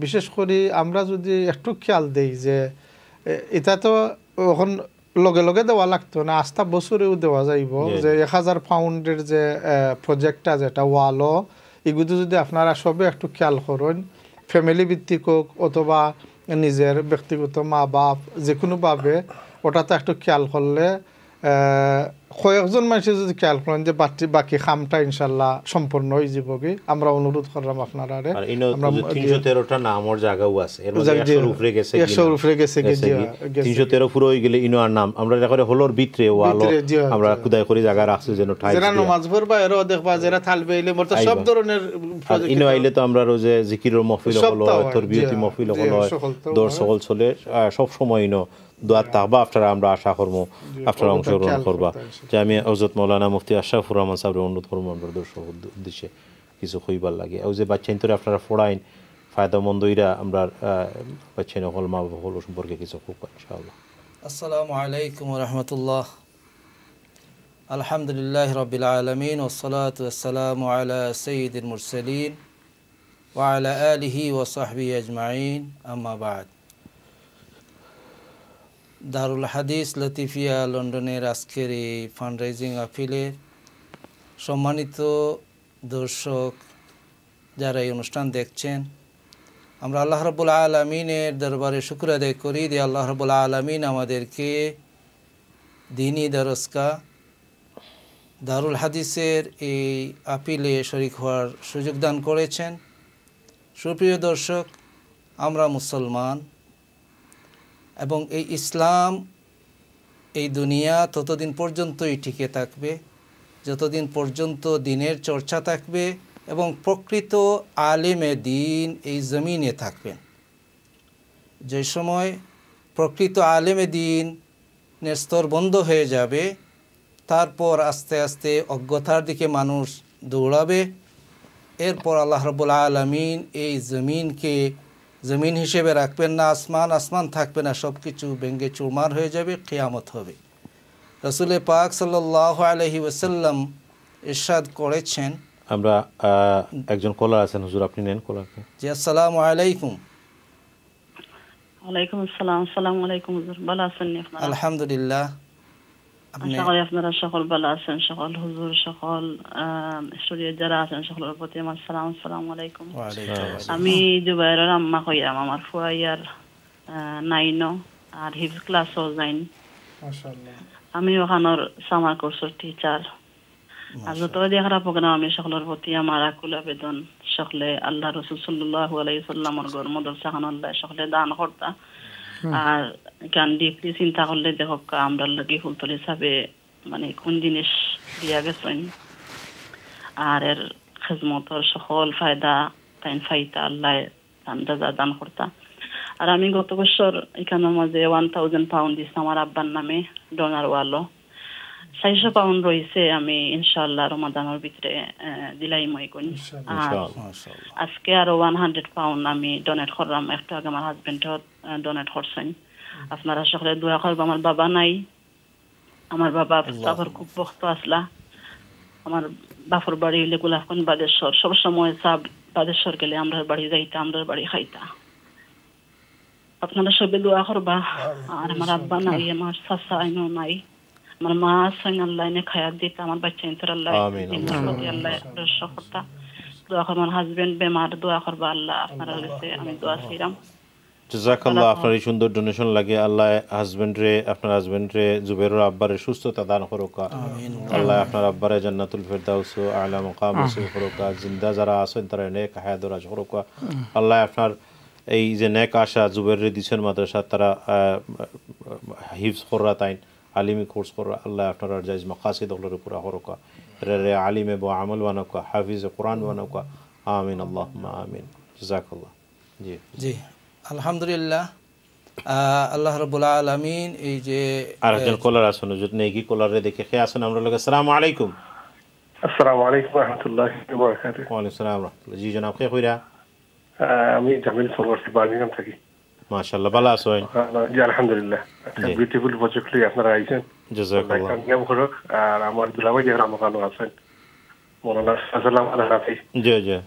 বিশেষ করে আমরা যদি একটু খেয়াল দেই যে এটা তো এখন লগে লগে দেওয়া লাগতো না আস্থা বছরেও দেওয়া যাইব যে 1000 পাউন্ডের যে প্রজেক্টটা যেটা ওয়ালও এগুলো যদি আপনারা সবে একটু খেয়াল করেন ফ্যামিলি ভিত্তিক হোক অথবা নিজের ব্যক্তিগত মা বাপ যে কোনোভাবে ওটাতে একটু খেয়াল করলে কয়েকজন মানুষের যদি খেয়াল করেন যে বাকি খামটা ইনশাল্লাহ সম্পূর্ণ হয়ে যাবি আমরা অনুরোধ করলাম আপনারা 313টা নামর জায়গাও আছে এর মধ্যে 100 উপরে গেছে 100 উপরে গেছে 313 পুরো হয়ে গেলে ইনো আর নাম আমরা দেখরে হলর ভিতরে ওয়ালো আমরা খুদাই করে জায়গা রাখছি যেন ঠাই যারা নামাজ পড়বা এরও দেখবা যারা থালবে এলে মত সব ধরনের ইনো আইলে তো আমরা রোজে জিকিরের মাহফিল হলো তরবিয়তি মাহফিল হলো দর্শ সকল চলে সব সময় ইনো দোয়া তাহবা আপনারা আমরা আশা করবো আপনারা অংশগ্রহণ করবা যে আমি হযরত মাওলানা মুফতি আশরাফুর রহমান সাহেবের অনুরোধ করবো আমরা দর্শক উদ্দেশ্যে কিছু কইবার লাগে ও যে বাচ্চা ইন্তরে আপনারা ফড়াইন ফায়দামন্দ ইরা আমরা বাচ্চা নকল মা বাবা হল সম্পর্কে কিছু খুব ইনশাআল্লাহ আসসালামু আলাইকুম ওয়া রাহমাতুল্লাহ আলহামদুলিল্লাহ রাব্বিল আলামিন ওয়াস সালাতু ওয়াস সালামু আলা সাইয়্যিদিল মুরসালিন ওয়া আলা আলিহি ওয়া সাহবিহি আজমাইন আম্মা বা'দ দারুল হাদিস লতিফিয়া লন্ডনের আজকের এই ফান্ড রাইজিং আপিলে সম্মানিত দর্শক যারা এই অনুষ্ঠান দেখছেন, আমরা আল্লাহ রাব্বুল আলামিনের দরবারে শুকর আদায় করি যে আল্লাহ রাব্বুল আলামিন আমাদেরকে দ্বীনি দরসকা দারুল হাদিসের এই আপিলে শরীক হওয়ার সুযোগ দান করেছেন। সুপ্রিয় দর্শক, আমরা মুসলমান এবং এই ইসলাম এই দুনিয়া ততদিন পর্যন্তই টিকে থাকবে যতদিন পর্যন্ত দ্বীনের চর্চা থাকবে এবং প্রকৃত আলেমে দ্বীন এই জমিনে থাকবেন। যে সময় প্রকৃত আলেমে দ্বীনের স্তর বন্ধ হয়ে যাবে, তারপর আস্তে আস্তে অজ্ঞতার দিকে মানুষ দৌড়াবে। এরপর আল্লাহ রাব্বুল আলামিন এই জমিনকে জমিন হিসেবে রাখবেন না, আসমান আসমান থাকবে না, সব কিছু ভেঙে চুরমার হয়ে যাবে, কিয়ামত হবে। রাসূল পাক সাল্লাল্লাহু আলাইহি ওয়াসাল্লাম ইরশাদ করেছেন। আমরা একজন কলার আছেন, হুজুর আপনি নেন কলারকে। জি, আসসালামু আলাইকুম। ওয়ালাইকুম আসসালাম। আসসালামু আলাইকুম হুজুর, ভালো আছেন আপনারা? আলহামদুলিল্লাহ। আশা করি আপনারা সকল ভালো আছেন। সকল হুজুর, সকল স্টুডিওর যারা আছেন সকলের প্রতি আমার সালাম। আসসালামু আলাইকুম। আমি জুবাইরের আম্মা কইয়াম। আমার ফুয়া ইয়ার 9 আর হিফজ ক্লাসও যাইন। মাশাআল্লাহ। আমি ওখানোর সামার কোর্সের টিচার। আর যত দেখার প্রোগ্রাম আমি সকলের প্রতি আমার আকুল আবেদন, সকলে আল্লাহ রাসূল সাল্লাল্লাহু আলাইহি সাল্লামের ঘর মাদ্রাসা খানাল্লাহ সকলে দান করতা। আর গান ডিপলি চিন্তা করলে দেখো আমরা লাগি ফুলতলি হিসাবে মানে কোন জিনিস দিয়া গেছেন আর এর খেজমতর সকল ফায়দা তাইন ফাইতা আল্লাহ আন্দাজা দান করতা। আর আমি গত বছর এখানের মাঝে 1000 পাউন্ড দিছি আমার আব্বার নামে ডোনার ওয়ালো। 600 পাউন্ড রয়েছে, আমি ইনশাআল্লাহ রমাদানের ভিতরে দিলাই মই কোন। আর আজকে আরো 100 পাউন্ড আমি ডোনেট করলাম। একটু আগে আমার হাজবেন্ড ডোনেট করছেন। আপনারা সকলে দোয়া করবেন। আমার বাবা নাই, আমার বাবা সাফর খুব ভক্ত আসলা। আমার বাপর বাড়ি হইলে গোলাপগঞ্জ বাদেশ্বর, সব সময় সাব বাদেশ্বর গেলে আমরা বাড়ি যাইতা, আমরা বাড়ি খাইতা। আপনারা সবে দোয়া করবা। আর আমার আব্বা নাই, আমার চাচা আইনো নাই, আমার মা আছেন, আল্লাহ এনে খায়াত দিতা, আমার বাচ্চা ইন্তর আল্লাহ আল্লাহ রক্ষা করতা। দোয়া করবা। আমার হাজবেন্ড বেমার, দোয়া করবা আল্লাহ আপনারা কাছে আমি দোয়া চাইলাম। জাযাকাল্লাহ। আপনার এই সুন্দর ডোনেশন লাগে আল্লাহ আপনার হাজবেন্ডরে জুবাইরের আব্বারে সুস্থতা দান করুক। আল্লাহ আপনার আব্বারে জান্নাতুল ফেরদাউস ও আলা মাকাম নসিব করুক। জিন্দা যারা আছেন তারা নেক হায়াত দরাজ করুক। আল্লাহ আপনার এই যে নেক আশা জুবাইরে দিছেন মাদ্রাসা, তারা হিফজ করা তাইন আলিমি কোর্স করা, আল্লাহ আপনার জায়েজ মাকাসিদ ওগুলোর পুরা করুক। রে আলিমে ব আমল বানাক, হাফিজ কোরআন বানাক। আমিন আল্লাহুম্মা আমিন। জাযাকাল্লাহ। জি জি, আলহামদুলিল্লাহ। আল্লাহ রাব্বুল আলামিন এই যে আরেকজন কলার আছেন, যদি নেকি কলারে দেখে খেয়ে আসেন আমরা লোক। আসসালামু আলাইকুম। আসসালামু আলাইকুম ওয়া রাহমাতুল্লাহি ওয়া বারাকাতুহু। ওয়া আলাইকুম আসসালাম ওয়া রাহমাতুল্লাহ। জি জনাব, কে কইরা? আমি জামিল ফরওয়ার্ড বার্মিংহাম থাকি। মাশাআল্লাহ, ভালো আছেন? জি আলহামদুলিল্লাহ। বিউটিফুল প্রজেক্ট লই আপনারা আইছেন। জাযাকাল্লাহ। কামিয়াব করুক। আর আমার দুলাভাই যারা আমাকানো আছেন মাওলানা সাল্লাল্লাহু আলাইহি। জি জি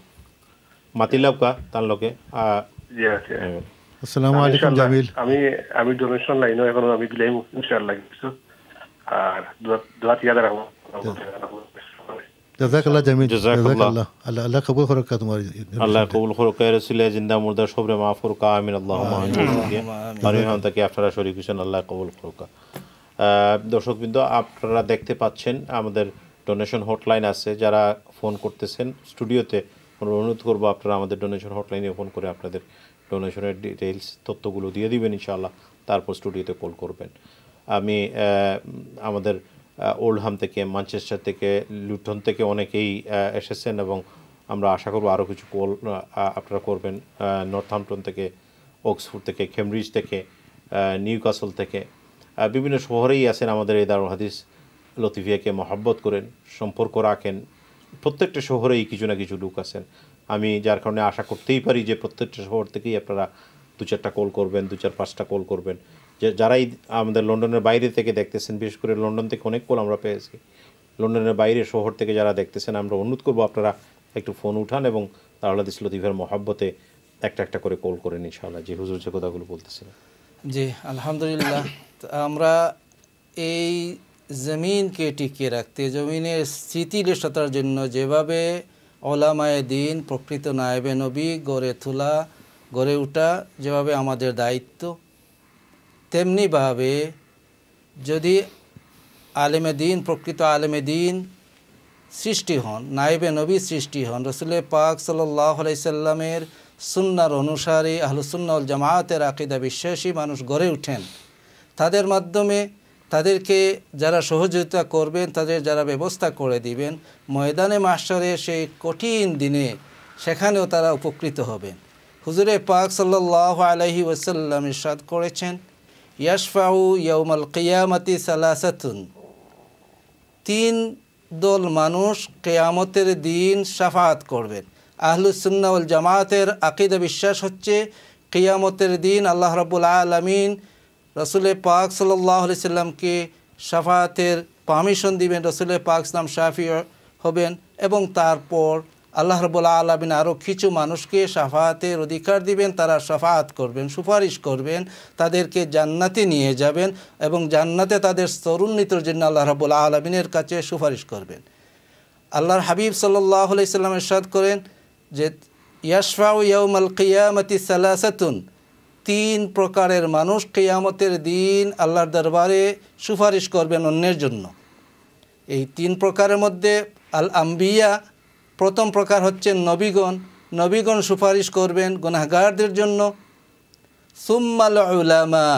মাতিলাব কা তান লোকে। জি জি। আসসালামু আলাইকুম জামিল। আমি ডোনেশন লাইনো এখন আমি দিলাম ইনশাআল্লাহ কিছু। আর দোয়া ইয়াদ রাখবো। জাযাকাল্লাহ জামিল। জাযাকাল্লাহ। আল্লাহ কবুল করুক তোমার। আল্লাহ কবুল করুক। রাসূলের জিন্দা মুর্দা সবরে মাফ করুক। আমিন আল্লাহুম্মা আমিন। পরিমাণ থেকে আপনারা শরীক হোসেন, আল্লাহ কবুল করুক। দর্শকবৃন্দ, আপনারা দেখতে পাচ্ছেন আমাদের ডোনেশন হটলাইন আছে। যারা ফোন করতেছেন স্টুডিওতে, অনুরোধ করবো আপনারা আমাদের ডোনেশন হটলাইনে ফোন করে আপনাদের ডোনেশনের ডিটেইলস তথ্যগুলো দিয়ে দিবেন ইনশাআল্লাহ। তারপর স্টুডিওতে কল করবেন। আমি আমাদের ওল্ডহাম থেকে, ম্যানচেস্টার থেকে, লুটন থেকে অনেকেই এসেছেন এবং আমরা আশা করব আরও কিছু কল আপনারা করবেন। নর্থহ্যাম্পটন থেকে, অক্সফোর্ড থেকে, কেমব্রিজ থেকে, নিউক্যাসল থেকে, বিভিন্ন শহরেই আছেন আমাদের এই দারুল হাদিস লতিফিয়াকে মহব্বত করেন, সম্পর্ক রাখেন। প্রত্যেকটা শহরেই কিছু না কিছু লোক আছেন। আমি যার কারণে আশা করতেই পারি যে প্রত্যেকটা শহর থেকেই আপনারা 2-4টা কল করবেন, 2-4-5টা কল করবেন। যে যারাই আমাদের লন্ডনের বাইরে থেকে দেখতেছেন, বিশেষ করে লন্ডন থেকে অনেক কল আমরা পেয়েছি। লন্ডনের বাইরে শহর থেকে যারা দেখতেছেন, আমরা অনুরোধ করবো আপনারা একটু ফোন উঠান এবং দারুল হাদিস লতিফিয়ার মহব্বতে একটা করে কল করেন ইনশাআল্লাহ। যে হুজুর যে কথাগুলো বলতেছিলেন। জি আলহামদুলিল্লাহ। আমরা এই জমিনকে টিকিয়ে রাখতে, জমিনের স্থিতিশীলতার জন্য যেভাবে ওলামায়ে দিন, প্রকৃত নায়েবে নবী গড়ে ওঠা যেভাবে আমাদের দায়িত্ব, তেমনিভাবে যদি আলেমে দিন, প্রকৃত আলেমে দিন সৃষ্টি হন, নায়েবে নবী সৃষ্টি হন, রসুল পাক সাল্লাল্লাহু আলাইহি সাল্লামের সুন্নাহর অনুসারী আহলুস সুন্নাহ ওয়াল জামাতের আকীদা বিশ্বাসী মানুষ গড়ে ওঠেন, তাদের মাধ্যমে তাদেরকে যারা সহযোগিতা করবেন, তাদের যারা ব্যবস্থা করে দিবেন, ময়দানে মাহশরে সেই কঠিন দিনে সেখানেও তারা উপকৃত হবেন। হুজুরে পাক সাল্লাল্লাহু আলাইহি ওয়াসাল্লাম ইরশাদ করেছেন, ইয়াশফাউ ইয়াউমাল কিয়ামাতি সালাসাতুন, 3 দল মানুষ কিয়ামতের দিন শাফাআত করবেন। আহলুস সুন্নাহ ওয়াল জামাতের আকীদা বিশ্বাস হচ্ছে কিয়ামতের দিন আল্লাহ রাব্বুল আলামিন রসুল পাক সাল্লাল্লাহু আলাইহি সাল্লামকে শাফাআতের পারমিশন দিবেন, রসুল পাক সাল্লাম শাফি হবেন এবং তারপর আল্লাহ রাব্বুল আলামিন আরও কিছু মানুষকে শাফাআতের অধিকার দিবেন, তারা শাফাআত করবেন, সুপারিশ করবেন, তাদেরকে জান্নাতে নিয়ে যাবেন এবং জান্নাতে তাদের স্তরোন্নতির জন্য আল্লাহ রাব্বুল আলামিনের কাছে সুপারিশ করবেন। আল্লাহর হাবিব সাল্লাল্লাহু আলাইহি সাল্লাম ইরশাদ করেন যে ইয়াশফাউ ইয়াউমাল কিয়ামাতি সালাসাতুন, 3 প্রকারের মানুষ কিয়ামতের দিন আল্লাহর দরবারে সুপারিশ করবেন অন্যের জন্য। এই 3 প্রকারের মধ্যে আল আম্বিয়া প্রথম প্রকার হচ্ছে নবীগণ সুপারিশ করবেন গুনাহগারদের জন্য। সুম্মাল উলামা,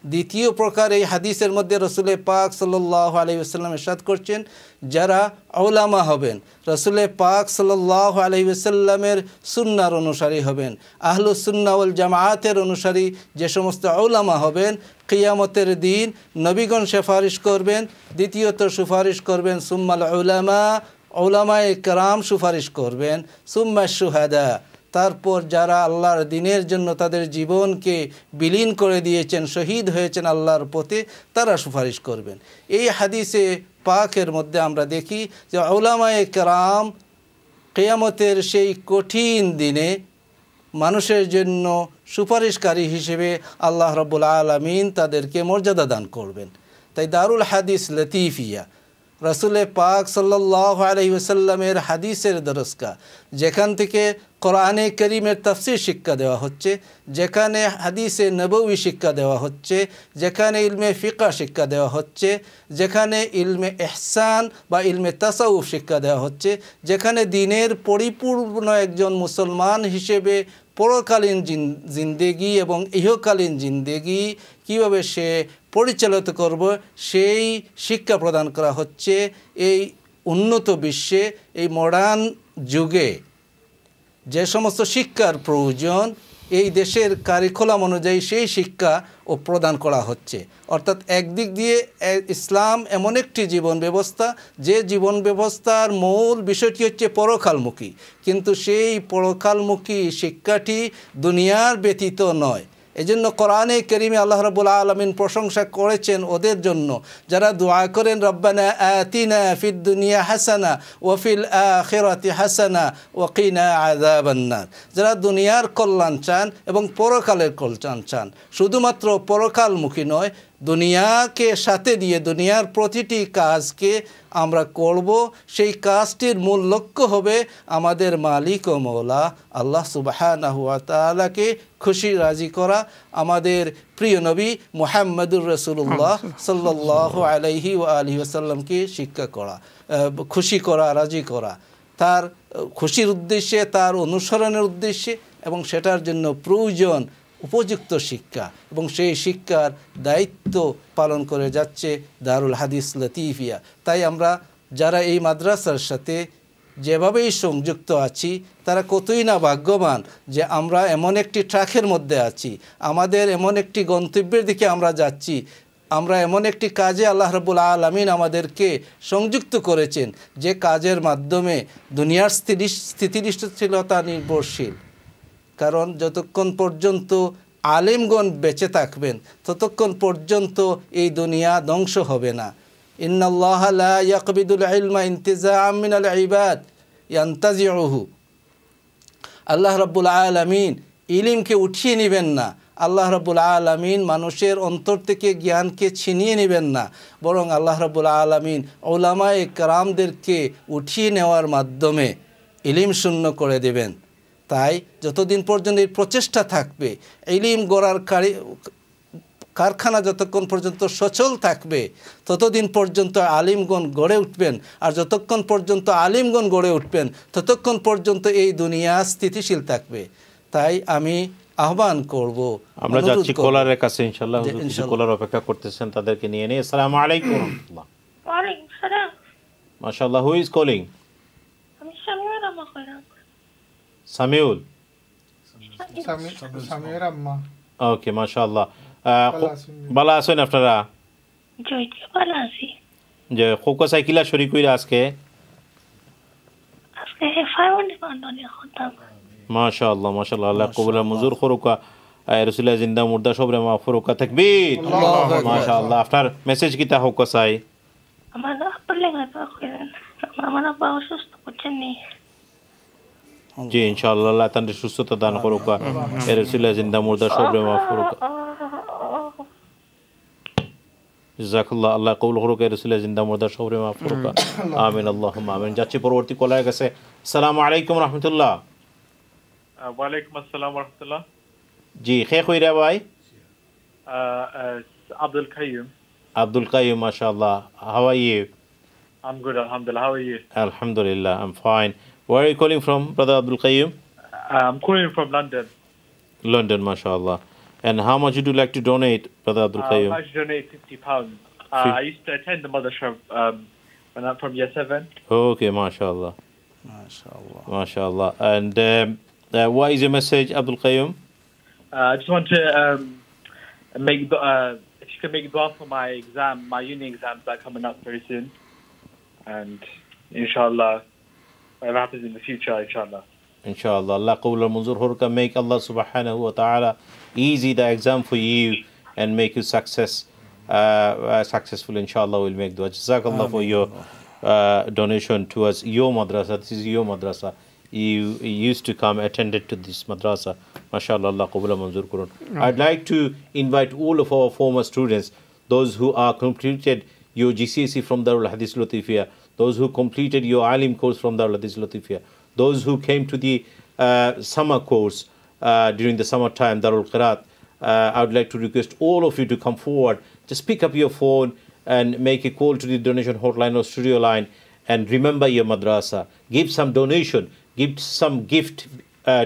দ্বিতীয় প্রকার এই হাদিসের মধ্যে রসুল পাক সাল্লাল্লাহু আলাইহি ওয়াসাল্লাম ইরশাদ করছেন যারা উলামা হবেন, রসুল পাক সাল্লাল্লাহু আলাইহি ওয়াসাল্লামের সুন্নাহর অনুসারী হবেন, আহলুস সুন্নাহ ওয়াল জামাআতের অনুসারী যে সমস্ত উলামা হবেন, কিয়ামতের দিন নবীগণ সুপারিশ করবেন। দ্বিতীয়ত সুপারিশ করবেন সুম্মাল উলামায়ে কেরাম সুপারিশ করবেন, সুম্মা শুহাদা, তারপর যারা আল্লাহর দ্বীনের জন্য তাদের জীবনকে বিলীন করে দিয়েছেন, শহীদ হয়েছেন আল্লাহর পথে, তারা সুপারিশ করবেন। এই হাদিসে পাকের মধ্যে আমরা দেখি যে উলামায়ে কেরাম কিয়ামতের সেই কঠিন দিনে মানুষের জন্য সুপারিশকারী হিসেবে আল্লাহ রাব্বুল আলামিন তাদেরকে মর্যাদা দান করবেন। তাই দারুল হাদিস লতিফিয়া রসুল পাক সাল্লাল্লাহু আলাইহি ওয়াসাল্লামের হাদিসের দরসকা, যেখান থেকে কোরআনে করিমের তাফসির শিক্ষা দেওয়া হচ্ছে, যেখানে হাদিসে নববী শিক্ষা দেওয়া হচ্ছে, যেখানে ইলমে ফিকহ শিক্ষা দেওয়া হচ্ছে, যেখানে ইলমে ইহসান বা ইলমে তাসাউফ শিক্ষা দেওয়া হচ্ছে, যেখানে দ্বীনের পরিপূর্ণ একজন মুসলমান হিসেবে পরকালীন জিন্দেগি এবং ইহকালীন জিন্দেগি কীভাবে সে পরিচালিত করব সেই শিক্ষা প্রদান করা হচ্ছে। এই উন্নত বিশ্বে, এই মডার্ন যুগে যে সমস্ত শিক্ষার প্রয়োজন, এই দেশের কারিকুলাম অনুযায়ী সেই শিক্ষা ও প্রদান করা হচ্ছে। অর্থাৎ একদিক দিয়ে ইসলাম এমন একটি জীবন ব্যবস্থা, যে জীবন ব্যবস্থার মূল বিষয়টি হচ্ছে পরকালমুখী, কিন্তু সেই পরকালমুখী শিক্ষাটি দুনিয়ার ব্যতীত নয়। এজন্য কোরআনে কারীমে আল্লাহ রাব্বুল আলামিন প্রশংসা করেছেন ওদের জন্য যারা দোয়া করেন রব্বানা আতিনা ফিদ দুনিয়া হাসানা ওয়া ফিল আখিরাতি হাসানা ওয়া কিনা আযাবান্নার, যারা দুনিয়ার কল্যাণ চান এবং পরকালের কল্যাণ চান। শুধুমাত্র পরকালমুখী নয়, দুনিয়াকে সাথে দিয়ে দুনিয়ার প্রতিটি কাজকে আমরা করব, সেই কাজটির মূল লক্ষ্য হবে আমাদের মালিক ও মওলা আল্লাহ সুবহানাহু ওয়া তাআলাকে খুশি রাজি করা, আমাদের প্রিয় নবী মুহাম্মদুর রাসূলুল্লাহ সাল্লাল্লাহু আলাইহি ওয়া আলিহি ওয়াসাল্লামকে শিক্ষা করা, খুশি করা, রাজি করা, তার খুশির উদ্দেশ্যে, তার অনুসরণের উদ্দেশ্যে, এবং সেটার জন্য প্রয়োজন উপযুক্ত শিক্ষা, এবং সেই শিক্ষার দায়িত্ব পালন করে যাচ্ছে দারুল হাদিস লতিফিয়া। তাই আমরা যারা এই মাদ্রাসার সাথে যেভাবেই সংযুক্ত আছি, তারা কতই না ভাগ্যবান যে আমরা এমন একটি ট্র্যাকের মধ্যে আছি, আমাদের এমন একটি গন্তব্যের দিকে আমরা যাচ্ছি, আমরা এমন একটি কাজে আল্লাহ রাব্বুল আলামিন আমাদেরকে সংযুক্ত করেছেন যে কাজের মাধ্যমে দুনিয়ার স্থিতিশীলতা নির্ভরশীল। কারণ যতক্ষণ পর্যন্ত আলেমগণ বেঁচে থাকবেন ততক্ষণ পর্যন্ত এই দুনিয়া ধ্বংস হবে না। ইন্নাল্লাহা লা ইয়াকবিদুল ইলমা ইনতিজাআম মিনাল ইবাদ ইয়ানতাজিউহু, আল্লাহ রাব্বুল আলামিন ইলমকে উঠিয়ে নেবেন না, আল্লাহ রাব্বুল আলামিন মানুষের অন্তর থেকে জ্ঞানকে ছিনিয়ে নেবেন না, বরং আল্লাহ রাব্বুল আলামিন উলামায়ে কেরামদেরকে উঠিয়ে নেওয়ার মাধ্যমে ইলিম শূন্য করে দেবেন। তাই যতদিন পর্যন্ত এই প্রচেষ্টা থাকবে, ইলিম গড়ার কারখানা যতক্ষণ পর্যন্ত সচল থাকবে ততদিন পর্যন্ত আলিমগণ গড়ে উঠবেন, আর যতক্ষণ পর্যন্ত আলিমগণ গড়ে উঠবেন ততক্ষণ পর্যন্ত এই দুনিয়া স্থিতিশীল থাকবে। তাই আমি আহ্বান করব, আমরা যাচ্ছি কলারের কাছে ইনশাআল্লাহ। কলার অপেক্ষা করতেছেন, তাদেরকে নিয়ে নিই। আসসালামু আলাইকুম। ওয়া আলাইকুম সালাম। মাশাআল্লাহ, হু ইজ কলিং? আমি সামিউল আম্মা কইরা। সামিউল? সামিউর আম্মা। ওকে, মাশাআল্লাহ। ভালো আছেন আপনারা? জয় ভালো আছি। যে কোকো সাইকেলা শরীক কইরা আজকে ফাইওয়ানি বান্দনি খতাম। মাশাআল্লাহ মাশাআল্লাহ, আল্লাহ কবুল মঞ্জুর করুকা। রাসূলুল্লাহ জিন্দা মুর্দা সবরে মাফরুকা তাকবীর। মাশাআল্লাহ। আপনার মেসেজ কিতা হোক চাই? আমার আপলে গাতা করেন, আমার আব্বা অসুস্থ করছেন নি। জি ইনশাআল্লাহ আল্লাহ তাদের সুস্থতা দান করুকা। রাসূলুল্লাহ জিন্দা মুর্দা সবরে মাফরুকা। জাযাকাল্লাহ, আল্লাহ কবুল করুক। রাসূলুল্লাহ জিন্দা মুর্দা সবরে মাফরুকা। আমিন আল্লাহুম্মা আমিন। যাচ্ছি পরবর্তী কলার কাছে। আসসালামু আলাইকুম রাহমাতুল্লাহ। ওয়ালাইকুম আসসালাম ওয়া রাহমাতুল্লাহ। জি খে কইরা ভাই? Abdul Qayyum. Abdul Qayyum, mashallah. How are you? I'm good, alhamdulillah. How are you? Alhamdulillah, I'm fine. Where are you calling from, brother Abdul Qayyum? I'm calling from London. London, mashallah. And how much would you like to donate, brother Abdul Qayyum? I'd like to donate £50. I used to attend the Madrasa when I'm from year 7. Okay, mashallah. Mashallah. And what is your message, Abdul Qayyum? I just want to make if you can make dua for my exam, my uni exams that are coming up very soon, and inshallah, whatever happens in the future, inshallah. Inshallah, Allah qabul al-munzur hurka. Make Allah subhanahu wa ta'ala easy the exam for you and make you successful. Inshallah, we'll make dua. Jazakallah for your donation towards your madrasa. This is your madrasa. You used to come attended to this madrasa. MashaAllah, Allah qabula manzur kurun. I'd like to invite all of our former students, those who are completed your GCSE from Darul Hadith Latifia, those who completed your Alim course from Darul Hadith Latifia, those who came to the summer course during the summer time, Darul Qiraat. I would like to request all of you to come forward. Just pick up your phone and make a call to the donation hotline or studio line and remember your madrasa. Give some donation. Give some gift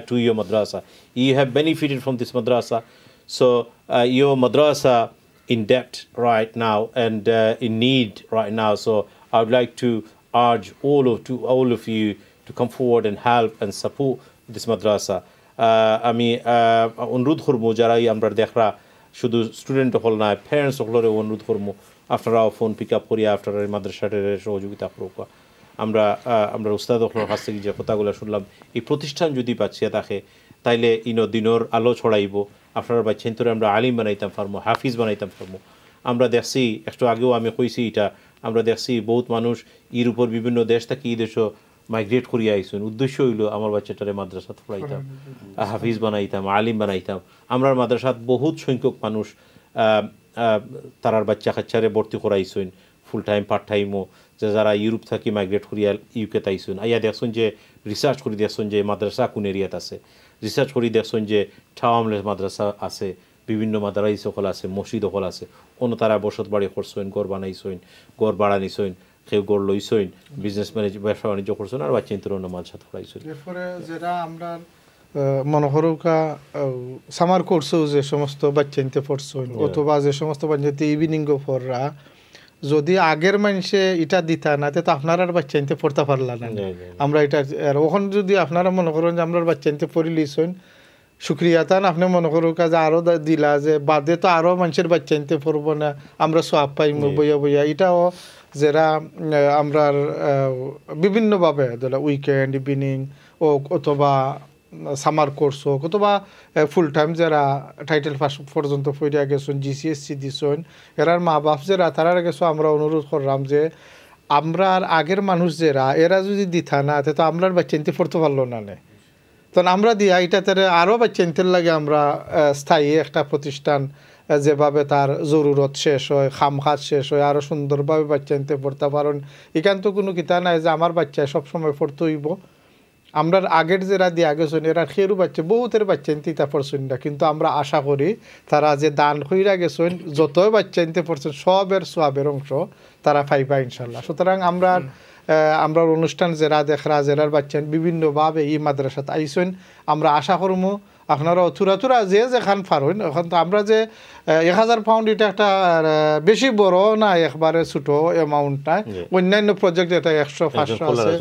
to your madrasa. You have benefited from this madrasa. So your madrasa in debt right now and in need right now. So I would like to urge all of you to come forward and help and support this madrasa. আমি অনুরোধ করবো যারাই আমরা দেখরা শুধু student হল না, parents হলরে অনুরোধ করবো আপনারাও ফোন পিক আপ করিয়া আপনারা এই মাদ্রাসাটার সহযোগিতা করুক। আমরা উস্তাদ হলর কাছ থেকে যে কথাগুলো শুনলাম, এই প্রতিষ্ঠান যদি পাচ্ছিয়া থাকে তাইলে দিনর আলো ছড়াইব। আপনার বাচ্চা তোরে আমরা আলিম বানাইতাম পারবো, হাফিজ বানাইতাম পারবো। আমরা দেখছি একটু আগেও আমি কইছি এটা, আমরা দেখছি বহুত মানুষ এর উপর বিভিন্ন দেশ থেকে এই দেশও মাইগ্রেট করিয়া আইসুন। উদ্দেশ্য হইল আমার বাচ্চাটারে মাদ্রাসাত পড়াইতাম, হাফিজ বানাইতাম, আলিম বানাইতাম। আমরা মাদ্রাসাত বহুত সংখ্যক মানুষ তারার বাচ্চা কাচ্চারে ভর্তি করাইছুন, ফুল টাইম পার্ট টাইমও, যে যারা ইউরোপ থাকি মাইগ্রেট করিয়া ইউকে তাইছুন। আইয়া দেখছুন যে রিসার্চ করি দেখছুন যে মাদ্রাসা কোন এরিয়াত আছে, রিসার্চ করি দেখছুন যে ঠাওয়ামলে মাদ্রাসা আছে, বিভিন্ন মাদ্রাসা সকল আছে, মসজিদ সকল আছে। অন্য তারা বসত বাড়ি করছেন, গড় বানাইছেন, গড় বাড়ানিছেন, কেউ গড় লইছেন, বিজনেস ব্যবসা বাণিজ্য করছেন, আর বাচ্চা ইন্তর অন্য মাদ্রাসা পড়াইছেন। এরপরে যেটা আমরা মনে করুকা সামার কোর্সেও যে সমস্ত বাচ্চা ইনতে পড়ছেন অথবা যে সমস্ত বাচ্চাতে ইভিনিংও পড়রা, যদি আগের মানুষে এটা দিতা না তো আপনার আর বাচ্চা ইনতে পড়তে পারলা না। আমরা এটা ওখান যদি আপনারা মনে করেন যে আমরা বাচ্চা ইনতে পড়ি লিছেন, শুক্রিয়া তান আপনি মনে করুক যে আরও দিলা যে বাদে তো আরও মানুষের বাচ্চা ইনতে পড়বো না, আমরা সব পাইম বইয়া বইয়া। এটাও যারা আমরা বিভিন্নভাবে ধরো উইকেন্ড ইভিনিং ও অথবা সামার কোর্স হোক অথবা ফুল টাইম যারা টাইটেল পাস পর্যন্ত পড়িয়া গেছেন, জিসিএসসি দিছেন, এরার মা বাপ যারা তারা গেছো, আমরা অনুরোধ করলাম যে আমরা আগের মানুষ যারা এরা যদি দিতা না তো আমরার বাচ্চা ইনতে পড়তে পারলো না। তখন আমরা দিয়া এটা তারা আরও বাচ্চা ইনতের লাগে আমরা স্থায়ী একটা প্রতিষ্ঠান যেভাবে তার জরুরত শেষ হয়, খামখাজ শেষ হয়, আরও সুন্দরভাবে বাচ্চা ইনতে পড়তে পারেন। এখান তো কোনো কিতা নাই যে আমার বাচ্চায় সবসময় পড়তে হইব। আমরা আগের যারা দিয়া গেছেন এরা খেরু বাচ্চা বহুতের বাচ্চা ইন্তিতা পড়ছেন না, কিন্তু আমরা আশা করি তারা যে দান হইরা গেছেন যতই বাচ্চা ইনতে পড়ছেন সবের সোয়াবের অংশ তারা পাইবা ইনশাল্লাহ। সুতরাং আমরা অনুষ্ঠান যারা দেখরা যারার বাচ্চা বিভিন্নভাবে এই মাদ্রাসাত আইসেন, আমরা আশা করবো আপনারা থুরা যে যেখান পারেন। এখন তো আমরা যে 1000 পাউন্ড এটা একটা বেশি বড় না, একবারে ছোট অ্যামাউন্ট না, অন্যান্য প্রজেক্ট এটা 100-500 আছে।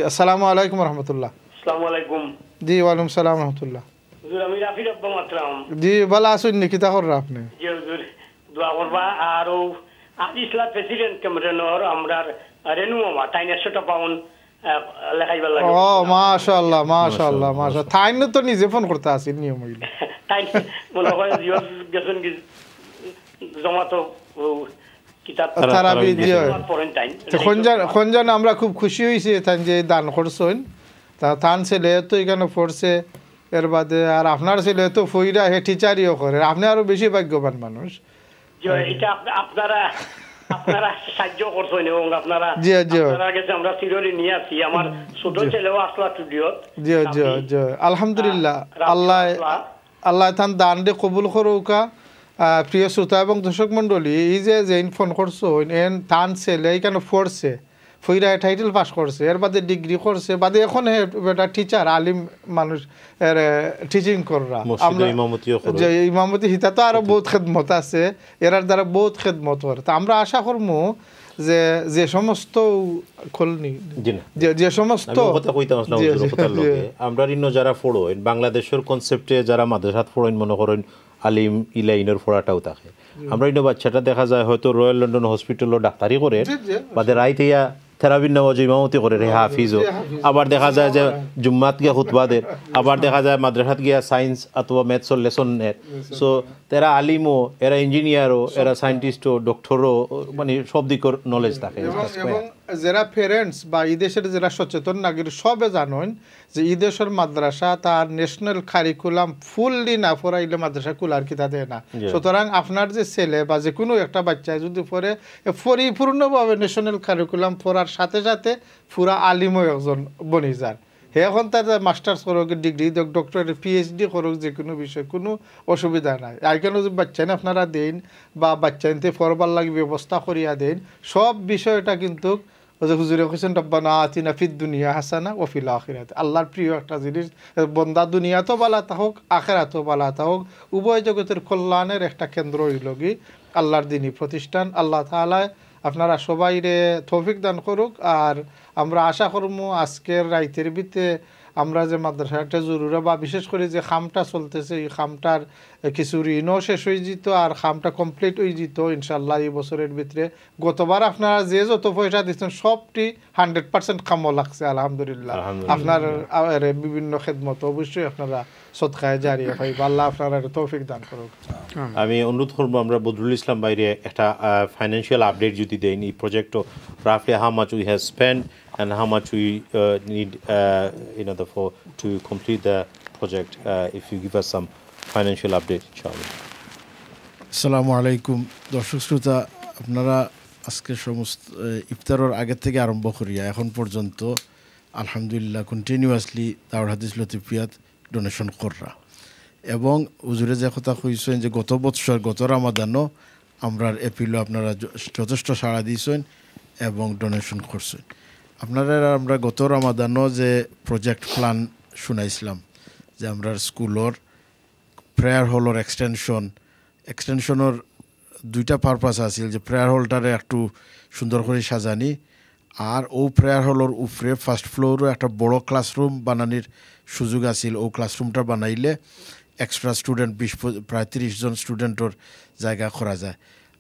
আসসালামু আলাইকুম রহমতুল্লাহ। আসসালামু আলাইকুম। জি ওয়ালাইকুম সালাম রহমতুল্লাহ। হুজুর আমি রাফি আব্বা মাতরাম। জি ভালো আছেন নাকি? তা কররা আপনি? জি হুজুর দোয়া করবা। আর আজ ইসলাম প্রেসিডেন্ট ক্যামেরনর আমরার রেনু মামা 300 পাউন্ড লেখাইবার লাগে। ও মাশাআল্লাহ মাশাআল্লাহ মাশাআল্লাহ। তাইন তো নিজে ফোন করতে আসেন নিয়ম হইল। তাই মনে হয় জিওস গেছেন কি জমা তো কিতাব তারাবি দিয়ে তো খঞ্জন আমরা খুব খুশি হইছি তান যে দান করছেন। তা তান ছেলে তো এখানে পড়ছে, এর বাদে আর আপনার ছেলে তো ফইরা হে টিচারিও করে, আপনি আরো বেশি ভাগ্যবান মানুষ। এটা আপনারা সাহায্য করছেন এবং আপনারা কাছে আমরা চিরদিন নিয়ে আছি। আমার ছোট ছেলেও আসলা স্টুডিওত। জি জি জি আলহামদুলিল্লাহ। আল্লাহ তান দান দে কবুল করুকা। প্রিয় শ্রোতা এবং দর্শক মন্ডলী, এই যে ফোন করছো এন তান ছেলে এইখানে পড়ছে, ফইরা টাইটেল পাস করছে, এর বাদে ডিগ্রি করছে, বাদে এখন বেটা টিচার আলিম মানুষ টিচিং কররা। আমরা যে ইমামতি হিতা তো আরো বহুত খেদমত আছে, এরার দ্বারা বহুত খেদমত করে। তা আমরা আশা করবো যে সমস্ত খোলনি যে সমস্ত আমরা যারা ফোড়েন বাংলাদেশের কনসেপ্টে যারা মাদ্রাসাত ফোড়েন মনে করেন আলিম ইলাইনের ফোড়াটাও থাকে। আমরা ইনো বাচ্চাটা দেখা যায় হয়তো রয়্যাল লন্ডন হসপিটালও ডাক্তারি করে, বাদে রাইতেয়া থেরাপির নামাজ ইমামতি করে রে হাফিজও, আবার দেখা যায় যে জুম্মাত গিয়া খুতবাদের, আবার দেখা যায় মাদ্রাসাত গিয়া সায়েন্স অথবা ম্যাথসর লেসনের। সো এরা আলিমও, এরা ইঞ্জিনিয়ারও, এরা সায়েন্টিস্টও, ডক্টরও, মানে সব দিকের নলেজ থাকে। এবং যারা প্যারেন্টস বা এই দেশের যারা সচেতন নাগরিক সবে জানেন যে এই দেশের মাদ্রাসা তার ন্যাশনাল কারিকুলাম ফুললি না পড়াইলে মাদ্রাসা কুলার কিতা দেয় না। সুতরাং আপনার যে ছেলে বা যে কোনো একটা বাচ্চায় যদি পড়ে পরিপূর্ণভাবে ন্যাশনাল কারিকুলাম পড়ার সাথে সাথে পুরা আলিমও একজন বনি যান। হে এখন তার মাস্টার্স করুক, ডিগ্রি ডক্টরেট পিএইচডি করুক, যে কোনো বিষয় কোনো অসুবিধা নাই। এখানে যদি বাচ্চাইন আপনারা দেন বা বাচ্চাইনতে পড়বার লাগে ব্যবস্থা করিয়া দেন, সব বিষয়টা কিন্তু হুজুরে হোসেন রব্বানা আতিনা ফিদ দুনিয়া হাসানা ও ফিল আখিরাত। আল্লাহর প্রিয় একটা জিনিস, বন্দা দুনিয়াতেও বালা থাকুক আখিরাতেও বালা থাকুক, উভয় জগতের কল্যাণের একটা কেন্দ্র হইলগি আল্লাহর দিনী প্রতিষ্ঠান। আল্লাহ তাআলা আপনারা সবাই রে তৌফিক দান করুক। আর আমরা আশা করবো আজকের রাইতের ভিতরে আমরা যে মাদ্রাসাটা জরুরি বা বিশেষ করে যে খামটা চলতেছে এই খামটার কিছু ঋণও শেষ হয়ে যেত আর খামটা কমপ্লিট হয়ে যেত ইনশাল্লাহ এই বছরের ভিতরে। গতবার আপনারা যে যত পয়সা দিচ্ছেন সবটি 100% কামও লাগছে আলহামদুলিল্লাহ। আপনার বিভিন্ন খেদমত অবশ্যই আপনারা সদকায়ে জারিয়া পাইবা। আল্লাহ আপনারা তৌফিক দান করুক। আমি অনুরোধ করবো আমরা বদরুল ইসলাম বাইরে একটা ফাইন্যান্সিয়াল আপডেট যদি দেন এই প্রজেক্টও, রাফলি how much we have spend and how much we need to complete the project. If you give us some financial update, inshallah. আসসালামু আলাইকুম দর্শক শ্রোতা, আপনারা আজকে সমস্ত ইফতারের আগে থেকে আরম্ভ করিয়া এখন পর্যন্ত আলহামদুলিল্লাহ কন্টিনিউয়াসলি দাওরাত হাদিস লতিফিয়াত ডোনেশন কররা। এবং হুজুরে যে কথা কইছেন যে গত বৎসর গত রামাদানও আমরা এপিলও আপনারা যথেষ্ট সাড়া দিয়েছেন এবং ডোনেশন করছেন। আপনারা আমরা গত রামাদানও যে প্রজেক্ট প্ল্যান শুনাইছিলাম যে আমরা স্কুলের প্রেয়ার হলের এক্সটেনশনের দুইটা পারপাস আছিল, যে প্রেয়ার হলটারে একটু সুন্দর করে সাজানি আর ও প্রেয়ার হলের উপরে ফার্স্ট ফ্লোরও একটা বড় ক্লাসরুম বানানির সুযোগ আছিল। ও ক্লাসরুমটা বানাইলে এক্সট্রা স্টুডেন্ট প্রায় 30 জন স্টুডেন্টর জায়গা করা যায়।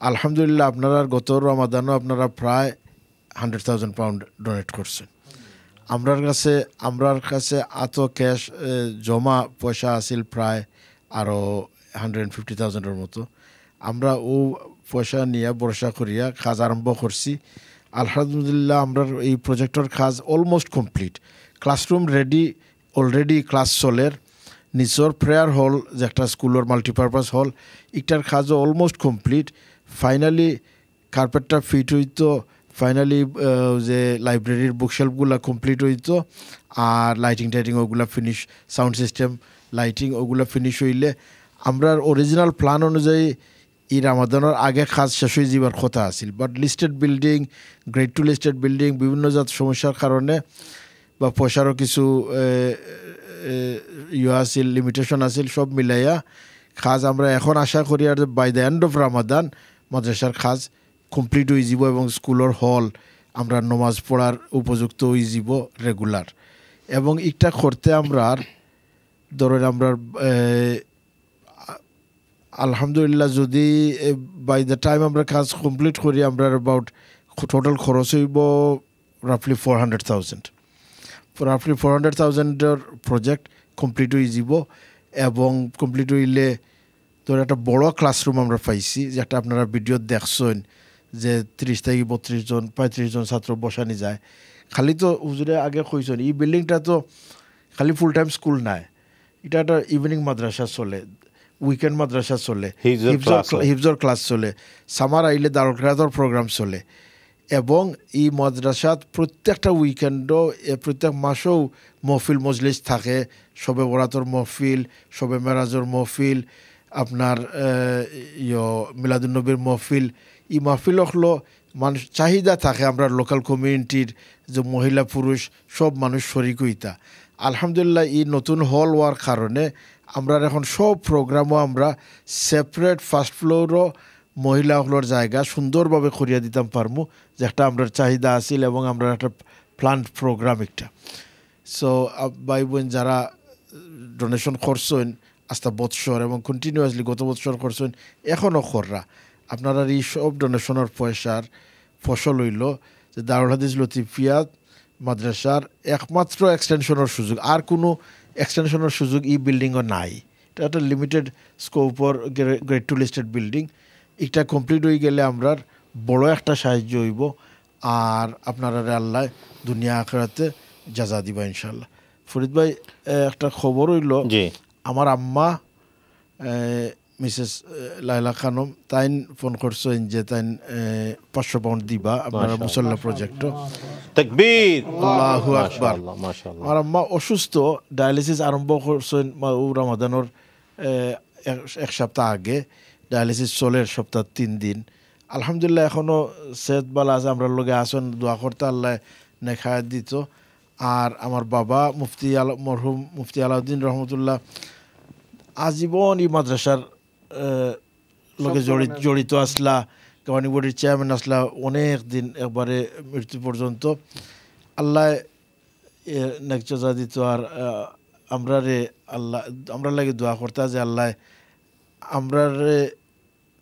আলহামদুলিল্লাহ আপনারা গত রামাদানও আপনারা প্রায় 100,000 পাউন্ড ডোনেট করছেন। আমরার কাছে এত ক্যাশ জমা পয়সা আছিল প্রায় আরও 150,000-এর মতো। আমরা ও পয়সা নিয়ে ভরসা করিয়া কাজ আরম্ভ করছি। আলহামদুলিল্লাহ আমরা এই প্রজেক্টর কাজ almost complete. Classroom ready, already class চলের। নিচর প্রেয়ার হল যে একটা স্কুলের মাল্টিপারপাস হল, এটার কাজও অলমোস্ট কমপ্লিট। ফাইনালি কার্পেটটা ফিট হইতো ফাইনালি যে লাইব্রেরির বুকশেলফগুলো কমপ্লিট হইতো আর লাইটিং টাইটিং ওগুলো ফিনিশ, সাউন্ড সিস্টেম, লাইটিং ওগুলো ফিনিশ হইলে আমরা অরিজিনাল প্ল্যান অনুযায়ী এই রামাদানের আগে কাজ শেষ হয়ে যাবার কথা আছিল। But listed building, grade 2 listed building বিভিন্ন জাত সমস্যার কারণে বা পয়সারও কিছু আছিল, লিমিটেশন আছিল, সব মিলাইয়া কাজ আমরা এখন আশা করি আর by the end of Ramadan মাদ্রাসার কাজ কমপ্লিট হয়ে যাব এবং স্কুলের হল আমরা নমাজ পড়ার উপযুক্ত হয়ে যাব রেগুলার। এবং এটা করতে আমরা ধরেন আমরা আলহামদুলিল্লাহ যদি বাই দ্য টাইম আমরা কাজ কমপ্লিট করি আমরা অ্যাবাউট টোটাল খরচ হইব রাফলি 400,000। রাফলি 400,000-এর প্রজেক্ট কমপ্লিট হয়ে যাব এবং কমপ্লিট হইলে ধর একটা বড় ক্লাসরুম আমরা পাইছি, যেটা আপনারা ভিডিও দেখছেন যে 30 থেকে 32 জন 35 জন ছাত্র বসানি যায়। খালি তো হুজুরে আগে কইছেন এই বিল্ডিংটা তো খালি ফুল টাইম স্কুল নাই, এটা একটা ইভিনিং মাদ্রাসা চলে, উইকেন্ড মাদ্রাসা চলে, হিফজর ক্লাস চলে, সামার আইলে দারুল কিরাতের প্রোগ্রাম চলে এবং এই মাদ্রাসাত প্রত্যেকটা উইকেন্ডও প্রত্যেক মাসেও মহফিল মজলিস থাকে, শবে বরাতর মহফিল, শবে মেরাজর মহফিল, আপনার মিলাদুন্নবীর মহফিল। এই মহফিল হলো মানুষ চাহিদা থাকে আমরা লোকাল কমিউনিটির যে মহিলা পুরুষ সব মানুষ শরিক হইতা। আলহামদুলিল্লাহ এই নতুন হল হওয়ার কারণে আমরা এখন সব প্রোগ্রামও আমরা সেপারেট ফার্স্ট ফ্লোরও মহিলাগুলোর জায়গা সুন্দরভাবে করিয়া দিতাম পারমু, যেটা আমরা চাহিদা আছিল এবং আমরা একটা প্ল্যান প্রোগ্রাম একটা। সো ভাই বোন যারা ডোনেশন করছেন আস্তা বৎসর এবং কন্টিনিউয়াসলি গত বৎসর করছেন এখনও কররা, আপনারা এই সব ডোনেশনের পয়সার ফসল হইল যে দারুল হাদিস লতিফিয়া মাদ্রাসার একমাত্র এক্সটেনশনের সুযোগ, আর কোনো এক্সটেনশনের সুযোগ এই বিল্ডিংও নাই। এটা একটা লিমিটেড স্কোপর গ্রেড 2 লিস্টেড বিল্ডিং। এটা কমপ্লিট হয়ে গেলে আমরা বড় একটা সাহায্য হইব আর আপনারা আল্লাহ দুনিয়া আখিরাতে জাযা দিবা ইনশাল্লাহ। ফরিদ ভাই একটা খবর হইল, আমার আম্মা মিসেস লাইলা খানম তাইন ফোন করছেন যে তাইন 500 পাউন্ড দিবা আপনারা মুসল্লা প্রজেক্ট। তাকবীর, আল্লাহু আকবার। আমার আম্মা অসুস্থ, ডায়ালিসিস আরম্ভ করছেন রমাদানের এক সপ্তাহ আগে, ডায়ালিসিস চলে সপ্তাহ 3 দিন। আলহামদুলিল্লাহ এখনও সেহত বালা আছে, আমরা লোকে আসেন দোয়া করতে আল্লাহ নেখায়াত দিত। আর আমার বাবা মরহুম মুফতি আলাউদ্দিন রহমতুল্লাহ আজীবন এই মাদ্রাসার লোকে জড়িত আসলা, কামানি বোর্ডের চেয়ারম্যান আসলা অনেক দিন, একবারে মৃত্যু পর্যন্ত। আল্লাহ নেকজা দিত। আর আমরা লাগে দোয়া করতে যে আল্লাহ আমরারে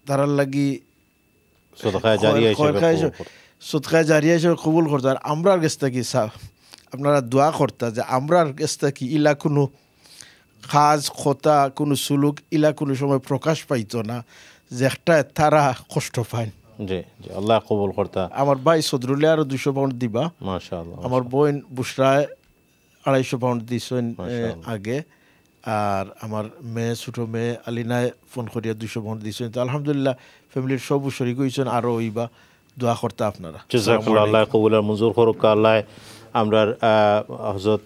তারার লাগি সদকায়ে জারিয়া হিসেবে কবুল করতে। আর আমরার কাছ থেকে আপনারা দোয়া করতা যে আমরার কাছ থেকে ইলা কোনো কাজ কথা কোনো সুলুক ইলা কোনো সময় প্রকাশ পাইতো না, যে একটা তারা কষ্ট পায়। জি জি, আল্লাহ কবুল করতা। আমার ভাই সদরুলে আরো 200 পাউন্ড দিবা মাশাআল্লাহ। আমার বোন বুশরায় 250 পাউন্ড দিছেন আগে। আর আমার মেয়ে ছোটো মেয়ে আলিনায় ফোন করিয়া 200 পাউন্ড দিছেন। তো আলহামদুলিল্লাহ ফ্যামিলির সব শরিক হইছেন, আরো হইবা, দোয়া করতে আপনারা। জাযাকাল্লাহ, আল্লাহ কবুল আর মঞ্জুর করুক। আল্লাহ আমরার হযরত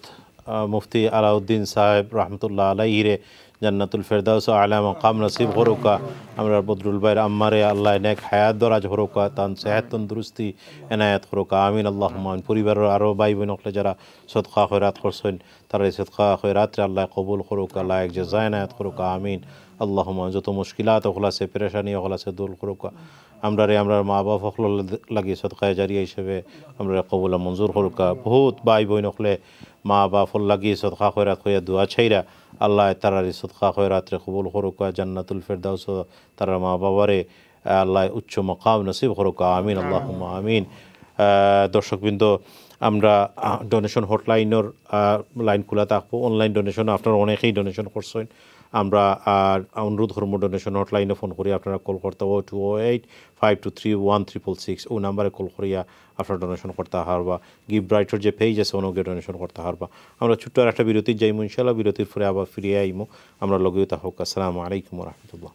মুফতি আলাউদ্দিন সাহেব রহমতুল্লাহ আলাইহিরে জান্নাতুল ফেরদাউস আলা মাকাম নসিব করুকা। আমরা বদরুল ভাইয়ের আম্মারে আল্লাহ নেক হায়াত দরাজ করুকা, তান সেহত তন্দুরুস্তি এনায়াত করুকা। আমিন আল্লাহুম্মা আমিন। পরিবারের আরও ভাই বোন হলে যারা সদকা খয়রাত করছেন তারা এই সদকা খয়রাতরে আল্লাহ কবুল করুকা, আল্লাহ এক জাযা এনায়াত করুকা। আমিন আল্লাহুম্মা। যত মুশকিলাত ওখলাসে পেরেশানি ওখলাসে দূর করুকা। আমরা মা বাপ সকল লাগি সদকায়ে জারিয়া হিসেবে আমরা কবুল মঞ্জুর করুকা। বহুত ভাই বোন হলে মা বাপ লাগি সদকা খয়রাত হইয়া দোয়া ছাইরা আল্লাহ তারার সদকা খয়রাতরে কবুল করুকা, জান্নাতুল ফেরদাউস তারা মা বাবারে আল্লাহ উচ্চ মাকাম নসিব করুকা। আমিন আল্লাহুম্মা আমিন। দর্শকবৃন্দ, আমরা ডোনেশন হটলাইনের লাইন খোলা থাকবো। অনলাইন ডোনেশন আপনারা অনেকেই ডোনেশন করছেন। আমরা অনুরোধ করবো ডোনেশন হটলাইনে ফোন করি আপনারা কল করতে 0208-523-1666 ও নাম্বারে কল করিয়া আপনারা ডোনেশন করতে পারবা। গিভ ব্রাইটের যে পেজ আছে ওনাকে ডোনেশন করতে পারবা। আমরা ছোট্ট আর একটা বিরতির যাইমু, ইনশাআল্লাহ বিরতির পরে আবার ফিরিয়ে আইমু। আমরা লগিয়ে থাকুক। আসসালামু আলাইকুম রহমতুল্লাহ।